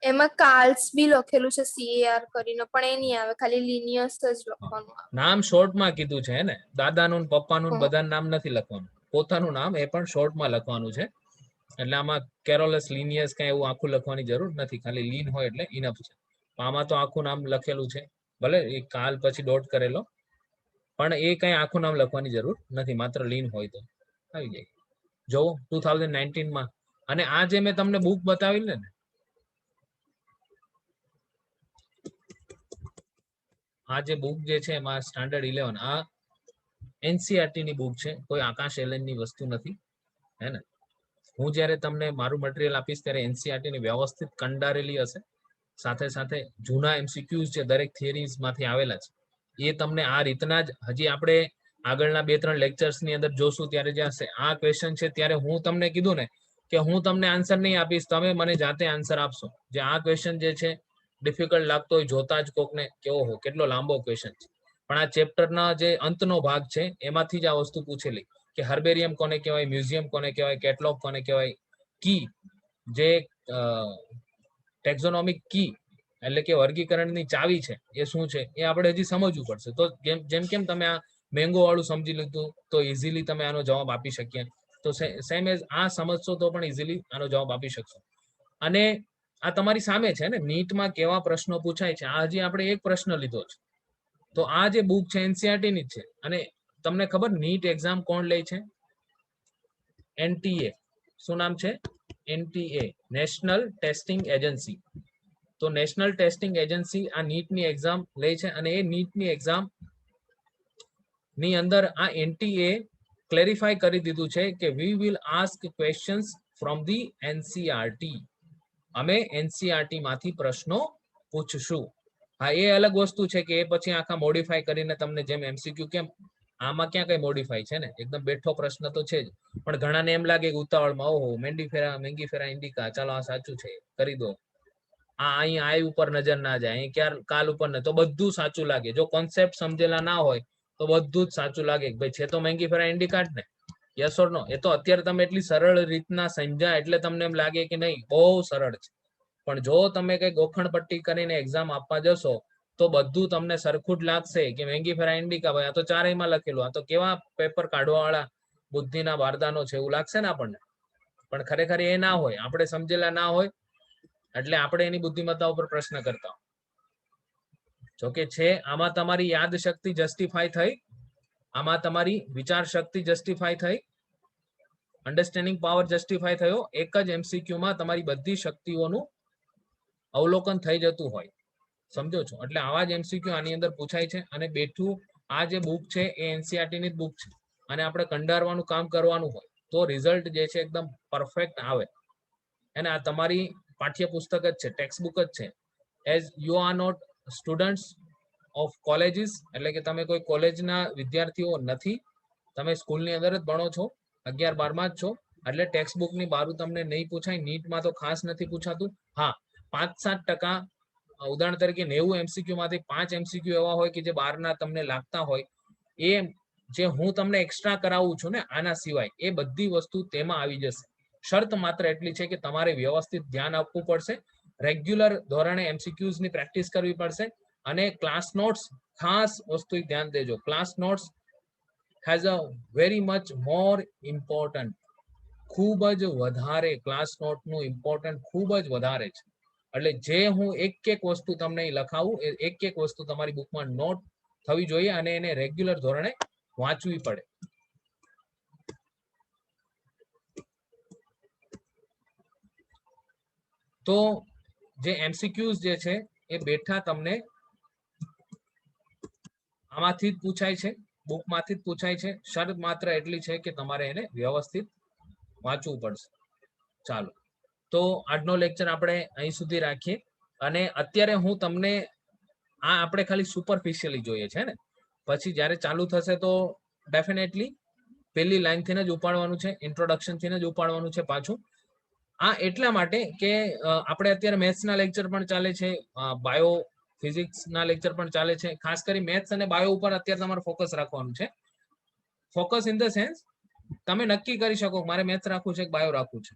એમાં કાર્લ્સ બી લખેલું છે CAR કરીને, પણ એ નહીં આવે, ખાલી લિનિયસ જ લખવાનું આવે. નામ શોર્ટમાં કીધું છે ને, દાદાનું ને પપ્પાનું ને હમ. બધાનું નામ નથી લખવાનું, પોતાનું નામ એ પણ શોર્ટમાં લખવાનું છે. એટલે આમાં કેરોલસ લિનિયસ કઈ એવું આખું લખવાની જરૂર નથી, ખાલી લીન હોય એટલે ઇનફ છે. આમાં તો આખું નામ લખેલું છે, ભલે એ કાલ પછી ડોટ કરેલો, પણ એ કઈ આખું નામ લખવાની જરૂર નથી, માત્ર લીન હોય તો આવી જાય. જો 2019 માં, અને આ જે મેં તમને બુક બતાવી ને, આ જે બુક જે છે એમાં સ્ટાન્ડર્ડ 11, આ એનસીઆરટી ની બુક છે, કોઈ આકાશ એલેન ની વસ્તુ નથી, હે ને. હું જ્યારે તમને મારું મટીરિયલ આપીશ ત્યારે એનસીઆરટી ની વ્યવસ્થિત કંડારેલી હશે, સાથે સાથે જૂના એમસીક્યુઝ જે દરેક થિયરીઝ માંથી આવેલા છે એ તમને આ રીતના જ, હજી આપણે આગળના 2-3 લેક્ચર્સ ની અંદર જોશું ત્યારે જ્યાં આ ક્વેશ્ચન છે ત્યારે હું તમને કીધું ને કે હું તમને આન્સર નહીં આપીશ, તમે મને જાતે આન્સર આપશો. જે આ ક્વેશ્ચન જે છે ડિફિકલ્ટ લાગતો હોય જોતા જ કોકને કે ઓહો કેટલો લાંબો ક્વેશ્ચન છે, પણ આ ચેપ્ટરના જે અંતનો ભાગ છે એમાંથી જ આ વસ્તુ પૂછેલી કે હર્બેરિયમ કોને કહેવાય, મ્યુઝિયમ કોને કહેવાય, કેટલોગ કોને કહેવાય, કી જે ટેક્ઝોનોમિક કી એટલે કે વર્ગીકરણની ચાવી છે એ શું છે એ આપણે હજી સમજવું પડશે. તો જેમ કેમ તમે આ મેંગો વાળું સમજી લીધું તો ઇઝીલી તમે આનો જવાબ આપી શકીએ, તો સેમ એઝ આ સમજશો તો પણ ઇઝીલી આનો જવાબ આપી શકશો. અને આ તમારી સામે છે ને, નીટમાં કેવા પ્રશ્નો પૂછાય છે, આ હજી આપણે એક પ્રશ્ન લીધો છે. તો આ જે બુક છે એનસીઆરટી ની જ છે. અને તમને ખબર નીટ એક્ઝામ કોણ લે છે? એનટીએ. શું નામ છે? NTA, national testing agency. તો નેશનલ ટેસ્ટિંગ એજન્સી આ નીટની એક્ઝામ લે છે, અને એ નીટની એક્ઝામ ની અંદર આ એનટીએ ક્લેરિફાઈ કરી દીધું છે કે we will ask questions from the NCERT. અમે એનસીઆરટી માંથી પ્રશ્નો પૂછશું. હા, એ અલગ વસ્તુ છે કે એ પછી આખા મોડિફાઈ કરીને તમને જેમ એમસીક્યુ કેમ, આમાં ક્યાં કઈ મોડિફાઈ છે ને, એકદમ બેઠો પ્રશ્ન તો છે જ. પણ ઘણાને એમ લાગે કે ઉતાવળમાં ઓહો મેંગીફેરા ઇન્ડિકા, ચાલો આ સાચું છે કરી દો, આ અહીં આઈ ઉપર નજર ના જાય, અહીં ક્યાં કાલ ઉપર ને, તો બધું સાચું લાગે. જો કોન્સેપ્ટ સમજેલા ના હોય તો બધું જ સાચું લાગે કે ભાઈ છે તો મેંગીફેરા ઇન્ડિકા જ ને, યસ ઓર નો. એ તો અત્યારે તમે એટલી સરળ રીતના સમજ્યા એટલે તમને એમ લાગે કે નહીં બહુ સરળ છે, પણ જો તમે કઈ ગોખણ પટ્ટી કરીને એક્ઝામ આપવા જશો તો બધું તમને સરખું જ લાગશે કે મેંગીફેરા ઇન્ડિકા, ભાઈ આ તો ચારેયમાં લખેલું, આ તો કેવા પેપર કાઢવા વાળા બુદ્ધિના બારદાનો છે એવું લાગશે ને આપણને. પણ ખરેખર એ ના હોય, આપણે સમજેલા ના હોય એટલે આપણે એની બુદ્ધિમત્તા ઉપર પ્રશ્ન કરતા. જોકે છે આમાં તમારી યાદ શક્તિ જસ્ટિફાઈ થઈ, આમાં તમારી વિચાર શક્તિ જસ્ટિફાઈ થઈ, અન્ડરસ્ટેન્ડિંગ પાવર જસ્ટિફાઈ થયો. એક જ એમસીક્યુ માં તમારી બધી શક્તિઓનું અવલોકન થઈ જતું હોય, સમજો છો? એટલે આવા જ એમસીક્યુ આની અંદર પૂછાય છે. અને બેઠું આ જે બુક છે એ એનસીઆરટી ની જ બુક છે, અને આપણે કંડારવાનું કામ કરવાનું હોય તો રિઝલ્ટ જે છે એકદમ પરફેક્ટ આવે. અને આ તમારી પાઠ્યપુસ્તક જ છે, ટેક્સ્ટ બુક જ છે. As you are not students of colleges, એટલે કે તમે કોઈ કોલેજના વિદ્યાર્થીઓ નથી, તમે સ્કૂલની અંદર જ ભણો છો, 11-12માં જ છો, એટલે ટેક્સ્ટ બુકની બહાર તમને નહીં પૂછાય. નીટમાં તો ખાસ નથી પૂછાતું. હા, 5-7%, ઉદાહરણ તરીકે 90 એમસીક્યુ માંથી 5 એમસીક્યુ એવા હોય કે જે બહારના તમને લાગતા હોય, એ જે હું તમને એક્સ્ટ્રા કરાવું છું ને આના સિવાય, એ બધી વસ્તુ તેમાં આવી જશે. શરત માત્ર એટલી છે કે તમારે વ્યવસ્થિત ધ્યાન આપવું પડશે, રેગ્યુલર ધોરણે એમસીક્યુઝ ની પ્રેક્ટિસ કરવી પડશે, અને ક્લાસ નોટ્સ, ખાસ વસ્તુ ધ્યાન દેજો, class notes has a very much more important. ખૂબ જ વધારે ક્લાસ નોટનું ઇમ્પોર્ટન્ટ ખૂબ જ વધારે છે. એટલે જે હું એક વસ્તુ તમને અહીં લખાવું એ એક વસ્તુ તમારી બુકમાં નોટ થવી જોઈએ અને એને રેગ્યુલર ધોરણે વાંચવી પડે. તો જે એમસીક્યુઝ જે છે એ બેઠા તમને આમાંથી જ પૂછાય છે, બુકમાંથી જ પૂછાય છે. શરત માત્ર એટલી છે કે તમારે એને વ્યવસ્થિત વાંચવું પડશે. ચાલો, તો આજનો લેક્ચર આપણે અહીં સુધી રાખીએ. અને અત્યારે હું તમને આ આપણે ખાલી સુપરફિશિયલી જોઈએ છે ને, પછી જ્યારે ચાલુ થશે તો ડેફિનેટલી પહેલી લાઈનથી જ ઉપાડવાનું છે, ઇન્ટ્રોડક્શનથી જ ઉપાડવાનું છે પાછું. આ એટલા માટે કે આપણે અત્યારે મેથ્સના લેક્ચર પણ ચાલે છે, બાયો ફિઝિક્સના લેક્ચર પણ ચાલે છે. ખાસ કરી મેથ્સ અને બાયો ઉપર અત્યારે તમારે ફોકસ રાખવાનું છે. ફોકસ ઇન ધ સેન્સ તમે નક્કી કરી શકો મારે મેથ્સ રાખવું છે કે બાયો રાખવું છે,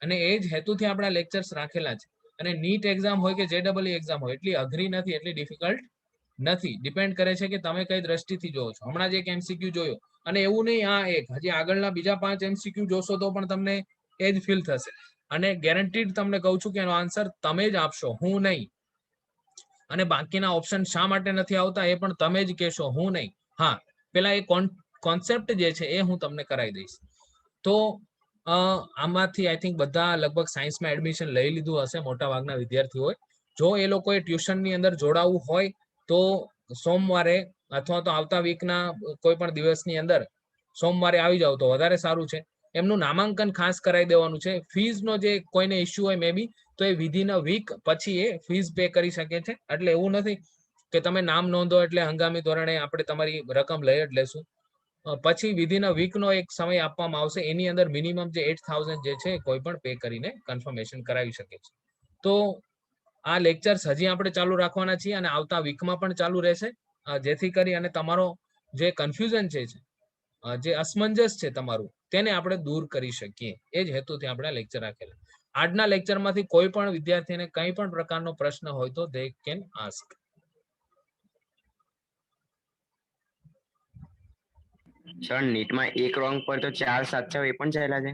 અને એ જ હેતુથી આપણા લેક્ચર્સ રાખેલા છે. અને નીટ એક્ઝામ હોય કે JEE એક્ઝામ હોય એટલી અઘરી નથી, એટલી ડિફિકલ્ટ નથી. ડિપેન્ડ કરે છે કે તમે કઈ દ્રષ્ટિથી જોવો છો. હમણાં જ એક MCQ જોયો, અને એવું નહીં આ એક, હજી આગળના બીજા 5 MCQ જોશો તો પણ તમને એ જ ફીલ થશે. અને ગેરંટીડ તમને કહું છું કે એનો આન્સર તમે જ આપશો, હું નહીં. અને બાકીના ઓપ્શન શા માટે નથી આવતા એ પણ તમે જ કહેશો, હું નહીં. હા, પેલા એ કોન્સેપ્ટ જે છે એ હું તમને કરાવી દઈશ. તો આમાંથી આઈ થિંક બધા લગભગ સાયન્સમાં એડમિશન લઈ લીધું હશે મોટા ભાગના વિદ્યાર્થીઓએ. જો એ લોકોએ ટ્યુશનની અંદર જોડાવું હોય તો સોમવારે અથવા તો આવતા વીકના કોઈ પણ દિવસની અંદર સોમવારે આવી જાવ તો વધારે સારું છે. એમનું નામાંકન ખાસ કરાવી દેવાનું છે. ફીઝનો જે કોઈને ઇસ્યુ હોય મે બી તો એ વિધિન અ વીક પછી એ ફીઝ પે કરી શકે છે. એટલે એવું નથી કે તમે નામ નોંધો એટલે હંગામી ધોરણે આપણે તમારી રકમ લઈ જ લેશું. પછી વિધિન અ વીકનો એક સમય આપવામાં આવશે. એની અંદર મિનિમમ જે 8,000 જે છે કોઈ પણ પે કરીને કન્ફર્મેશન કરાવી શકે છે. તો આ લેક્ચર્સ હજી આપણે ચાલુ રાખવાના છીએ અને આવતા વીકમાં પણ ચાલુ રહેશે, જેથી કરી અને તમારો જે કન્ફ્યુઝન છે, જે અસમંજસ છે તમારું, તેને આપણે દૂર કરી શકીએ. એ જ હેતુથી આપણે લેક્ચર રાખેલા. આજના લેક્ચરમાંથી કોઈ પણ વિદ્યાર્થીને કંઈ પણ પ્રકારનો પ્રશ્ન હોય તો દે કેન આસ્ક. સર નીટમાં એક રોંગ પર તો 4 સાચા એ પણ ચાલ્યા છે.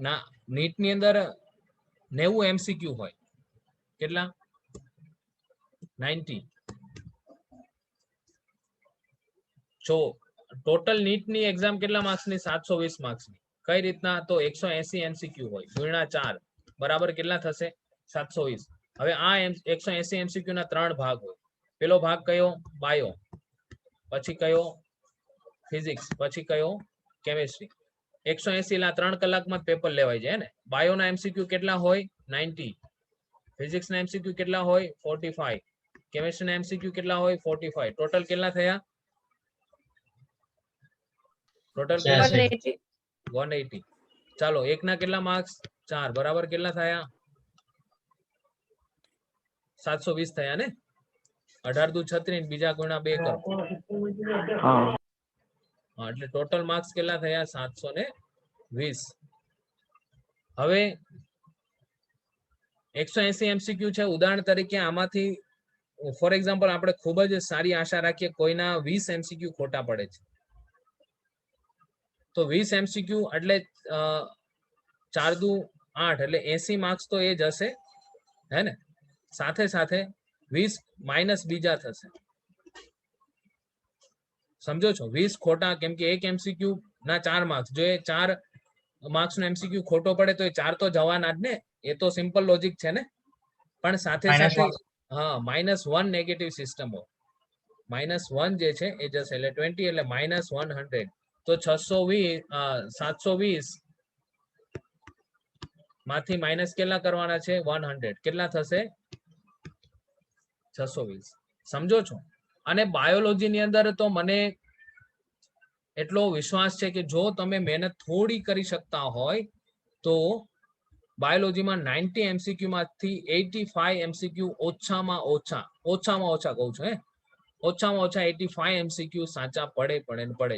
ના, નીટની અંદર 90 MCQ હોય. કેટલા? 90. જો ટોટલ નીટની એક્ઝામ કેટલા માર્ક્સની? 720 માર્ક્સની. કઈ રીતના? તો 180 MCQ હોય ગુણ્યા 4 બરાબર કેટલા થશે? 720. હવે આ 180 MCQ ના 3 ભાગ હોય. પેલો ભાગ કયો? બાયો. પછી કયો? ફિઝિક્સ. પછી કયો? કેમિસ્ટ્રી. 180 ના 3 કલાકમાં જ પેપર લેવાય જાય ને. બાયો ના MCQ કેટલા હોય? 90. ફિઝિક્સ ના MCQ કેટલા હોય? 45. કેમિસ્ટ્રી ના MCQ કેટલા હોય? 45. ટોટલ કેટલા થયા? ટોટલ કેટલા? 180. 180. ચાલો, એકના કેટલા માર્ક્સ? 4 બરાબર કેટલા થયા? 720 થયા ને. 18 દુ 36, બીજા ગુણ્યા 2 કરો. હા, એટલે ટોટલ માર્ક્સ કેટલા થયા? 720. હવે 180 MCQ છે. ઉદાહરણ તરીકે આમાંથી ફોર એક્ઝામ્પલ આપણે ખૂબ જ સારી આશા રાખીએ કોઈના 20 MCQ ખોટા પડે છે, તો 20 MCQ એટલે 4 દુ 8 એટલે 80 માર્ક્સ તો એ જ હશે, હે ને. સાથે સાથે 20 માઇનસ બીજા થશે. સમજો છો? 20 ખોટા, કેમ કે એક MCQ ના 4 માર્ક્સ. જો એ 4 માર્ક્સ નો MCQ ખોટો પડે તો એ 4 તો જવાના જ ને. એ તો સિમ્પલ લોજિક છે ને. પણ સાથે સાથે -1 નેગેટિવ સિસ્ટમ હોય. -1 જે છે એ જશે એટલે 20 એટલે -100. તો 720 માંથી માઇનસ કેટલા કરવાના છે? 100. કેટલા થશે? 620. સમજો છો? અને બાયોલોજીની અંદર તો મને એટલો વિશ્વાસ છે કે જો તમે મહેનત થોડી કરી શકતા હોય તો બાયોલોજીમાં 90 MCQ માંથી 85 MCQ ઓછામાં ઓછા કહું છું, ઓછામાં ઓછા 85 MCQ સાચા પડે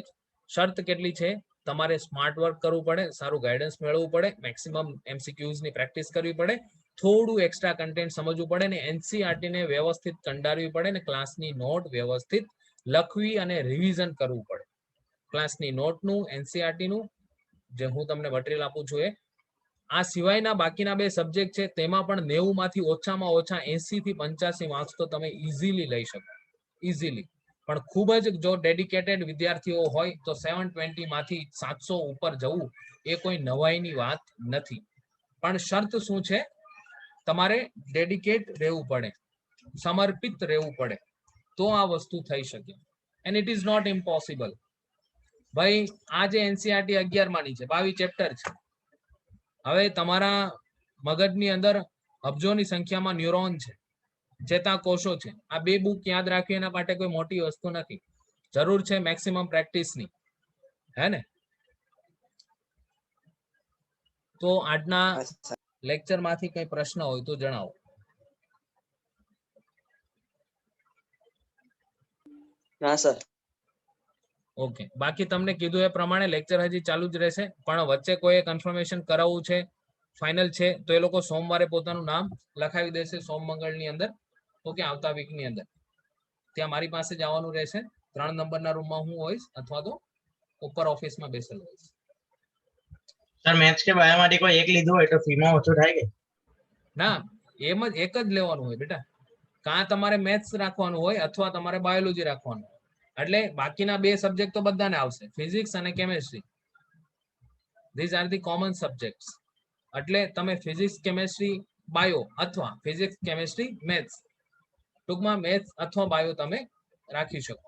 જ. શરત કેટલી છે? તમારે સ્માર્ટ વર્ક કરવું પડે, સારું ગાઈડન્સ મેળવવું પડે, મેક્સિમમ MCQs ની પ્રેક્ટિસ કરવી પડે, થોડું એક્સ્ટ્રા કન્ટેન્ટ સમજવું પડે ને NCERT ને વ્યવસ્થિત કંડારવી પડે ને ક્લાસની નોટ વ્યવસ્થિત લખવી અને રિવિઝન કરવું પડે. ક્લાસની નોટનું, NCERT નું જે હું તમને મટીરિયલ આપું છું એ આ સિવાયના બાકીના 2 સબ્જેક્ટ છે તેમાં પણ 90 માંથી ઓછામાં ઓછા 80 થી 85 માર્ક્સ તો તમે ઇઝીલી લઈ શકો, ઇઝીલી. પણ ખૂબ જ જો ડેડિકેટેડ વિદ્યાર્થીઓ હોય તો 720 માંથી 700 ઉપર જવું એ કોઈ નવાઈની વાત નથી. પણ શરત શું છે? તમારે ડેડિકેટ રહેવું પડે, સમર્પિત રહેવું પડે, તો આ વસ્તુ થઈ શકે. And it is not impossible. ભાઈ આ જે NCERT 11 માની છે, 22 ચેપ્ટર છે. હવે તમારા મગજની અંદર અબજોની સંખ્યામાં ન્યુરોન છે, ચેતાકોષો છે. આ 2 બુક યાદ રાખવી એના માટે કોઈ મોટી વસ્તુ નથી. જરૂર છે મેક્સિમમ પ્રેક્ટિસની, હે ને? તો આજના લેક્ચર માંથી કઈ પ્રશ્ન હોય તો જણાવો. ના સર. ઓકે, બાકી તમને કીધું એ પ્રમાણે લેક્ચર હજી ચાલુ જ રહેશે, પણ વચ્ચે કોઈ કન્ફર્મેશન કરાવવું છે, ફાઇનલ છે, તો એ લોકો સોમવારે પોતાનું નામ લખાવી દેશે સોમ મંગળની અંદર. ઓકે, આવતા વીકની અંદર ત્યાં મારી પાસે જ આવવાનું રહેશે. 3 નંબરના રૂમમાં હું હોઈશ અથવા તો ઉપર ઓફિસમાં બેસેલો હોઈશ. સર મેથ્સ કે બાયોમાંથી કોઈ એક લીધું હોય તો ફીમાં ઓછું થાય કે? ના, એમ જ એક જ લેવાનું હોય બેટા. કાં તમારે મેથ્સ રાખવાનું હોય અથવા તમારે બાયોલોજી રાખવાનું હોય. એટલે બાકીના 2 સબ્જેક્ટ તો બધાને આવશે, ફિઝિક્સ અને chemistry. These are the common subjects. એટલે તમે ફિઝિક્સ, કેમેસ્ટ્રી, બાયો અથવા ફિઝિક્સ, કેમેસ્ટ્રી, મેથ્સ, ટૂંકમાં મેથ્સ અથવા બાયો તમે રાખી શકો.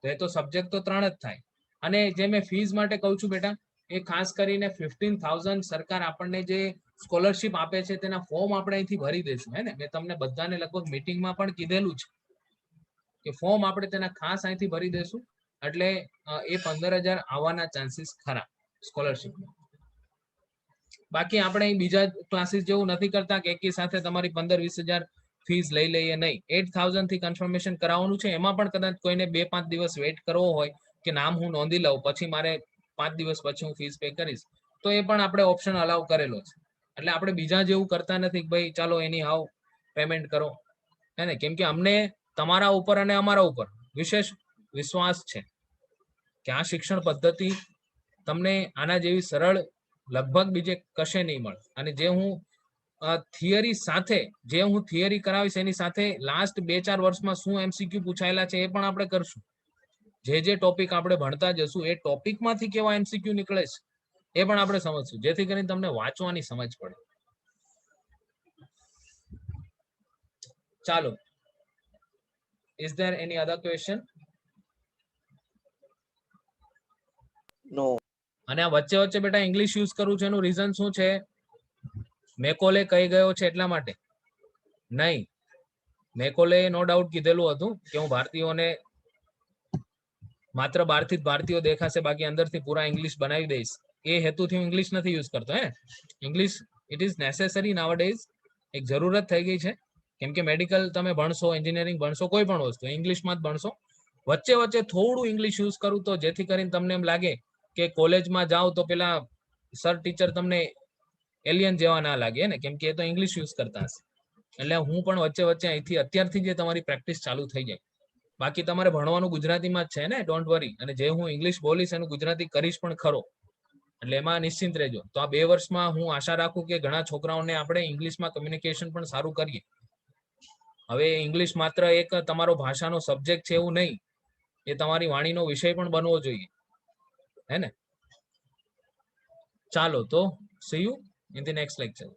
તો એ તો સબ્જેક્ટ તો 3 જ થાય. અને જે મેં ફીઝ માટે કહું છું બેટા, એ ખાસ કરીને 15,000 સરકાર આપણને જે સ્કોલરશિપ આપે છે તેના ફોર્મ આપણે અહીંથી ભરી દઈશું, હે ને? મેં તમને બધાને લગભગ મીટિંગમાં પણ કીધેલું છે કે ફોર્મ આપણે તેના ખાસ અહીંથી ભરી દઈશું. એટલે એ 15,000 આવવાના ચાન્સીસ ખરા સ્કોલરશિપમાં. બાકી આપણે બીજા ક્લાસીસ જેવું નથી કરતા કે એકી સાથે તમારી 15-20,000 ફીસ લઈ લઈએ, નહીં. 8,000 થી કન્ફર્મેશન કરાવવાનું છે. એમાં પણ કદાચ કોઈને 2-5 દિવસ વેઇટ કરવો હોય કે નામ હું નોંધી લઉં, પછી મારે 5 દિવસ પછી હું ફીસ પે કરીશ, તો એ પણ આપણે ઓપ્શન અલાઉ કરેલો છે. એટલે આપણે બીજા જેવું કરતા નથી કે ભાઈ ચાલો એની હાવ પેમેન્ટ કરો, હે ને? કેમ કે અમને તમારા ઉપર અને અમારા ઉપર વિશેષ વિશ્વાસ છે કે આ શિક્ષણ પદ્ધતિ તમને આના જેવી સરળ લગભગ બીજે કશે નહીં મળે. અને જે હું થિયરી કરાવીશ એની સાથે લાસ્ટ 2-4 વર્ષમાં શું MCQ પૂછાયેલા છે એ પણ આપણે કરશું. જે ટોપિક આપણે ભણતા જશું એ ટોપિકમાંથી કેવા MCQ નીકળે છે એ પણ આપણે સમજશું, જેથી કરીને તમને વાંચવાની સમજ પડે. ચાલો, is there any other question? No. અને આ વચ્ચે વચ્ચે બેટા ઇંગ્લિશ યુઝ કરું છું એનું રીઝન શું છે? મેકોલે કહી ગયો છે એટલા માટે નહીં. મેકોલે નો ડાઉટ કીધેલું હતું કે હું ભારતીયોને માત્ર બહારથી જ ભારતીયો દેખાશે, બાકી અંદરથી પૂરા ઇંગ્લિશ બનાવી દઈશ. એ હેતુથી હું ઇંગ્લિશ નથી યુઝ કરતો. ઇંગ્લિશ ઇટ ઇઝ નેસેસરી નાવડેઝ, એક જરૂરત થઈ ગઈ છે. કેમ કે મેડિકલ તમે ભણશો, એન્જિનિયરિંગ ભણશો, કોઈ પણ વસ્તુ ઇંગ્લિશમાં જ ભણશો. વચ્ચે વચ્ચે થોડું ઇંગ્લિશ યુઝ કરું તો જેથી કરીને તમને એમ લાગે કે કોલેજમાં જાઓ તો પેલા સર ટીચર તમને એલિયન જેવા ના લાગે, ને? કેમ કે એ તો ઇંગ્લિશ યુઝ કરતા હશે. એટલે હું પણ વચ્ચે વચ્ચે અહીંથી અત્યારથી જે તમારી પ્રેક્ટિસ ચાલુ થઈ જાય. બાકી તમારે ભણવાનું ગુજરાતીમાં જ છે ને, ડોન્ટ વરી. અને જે હું ઇંગ્લિશ બોલીશ એનું ગુજરાતી કરીશ પણ ખરો, એટલે એમાં નિશ્ચિંત રહેજો. તો આ 2 વર્ષમાં હું આશા રાખું કે ઘણા છોકરાઓને આપણે ઇંગ્લિશમાં કમ્યુનિકેશન પણ સારું કરીએ. હવે ઇંગ્લિશ માત્ર એક તમારો ભાષાનો સબ્જેક્ટ છે એવું નહીં, એ તમારી વાણીનો વિષય પણ બનવો જોઈએ, હે ને? ચાલો, તો C you in the next lecture.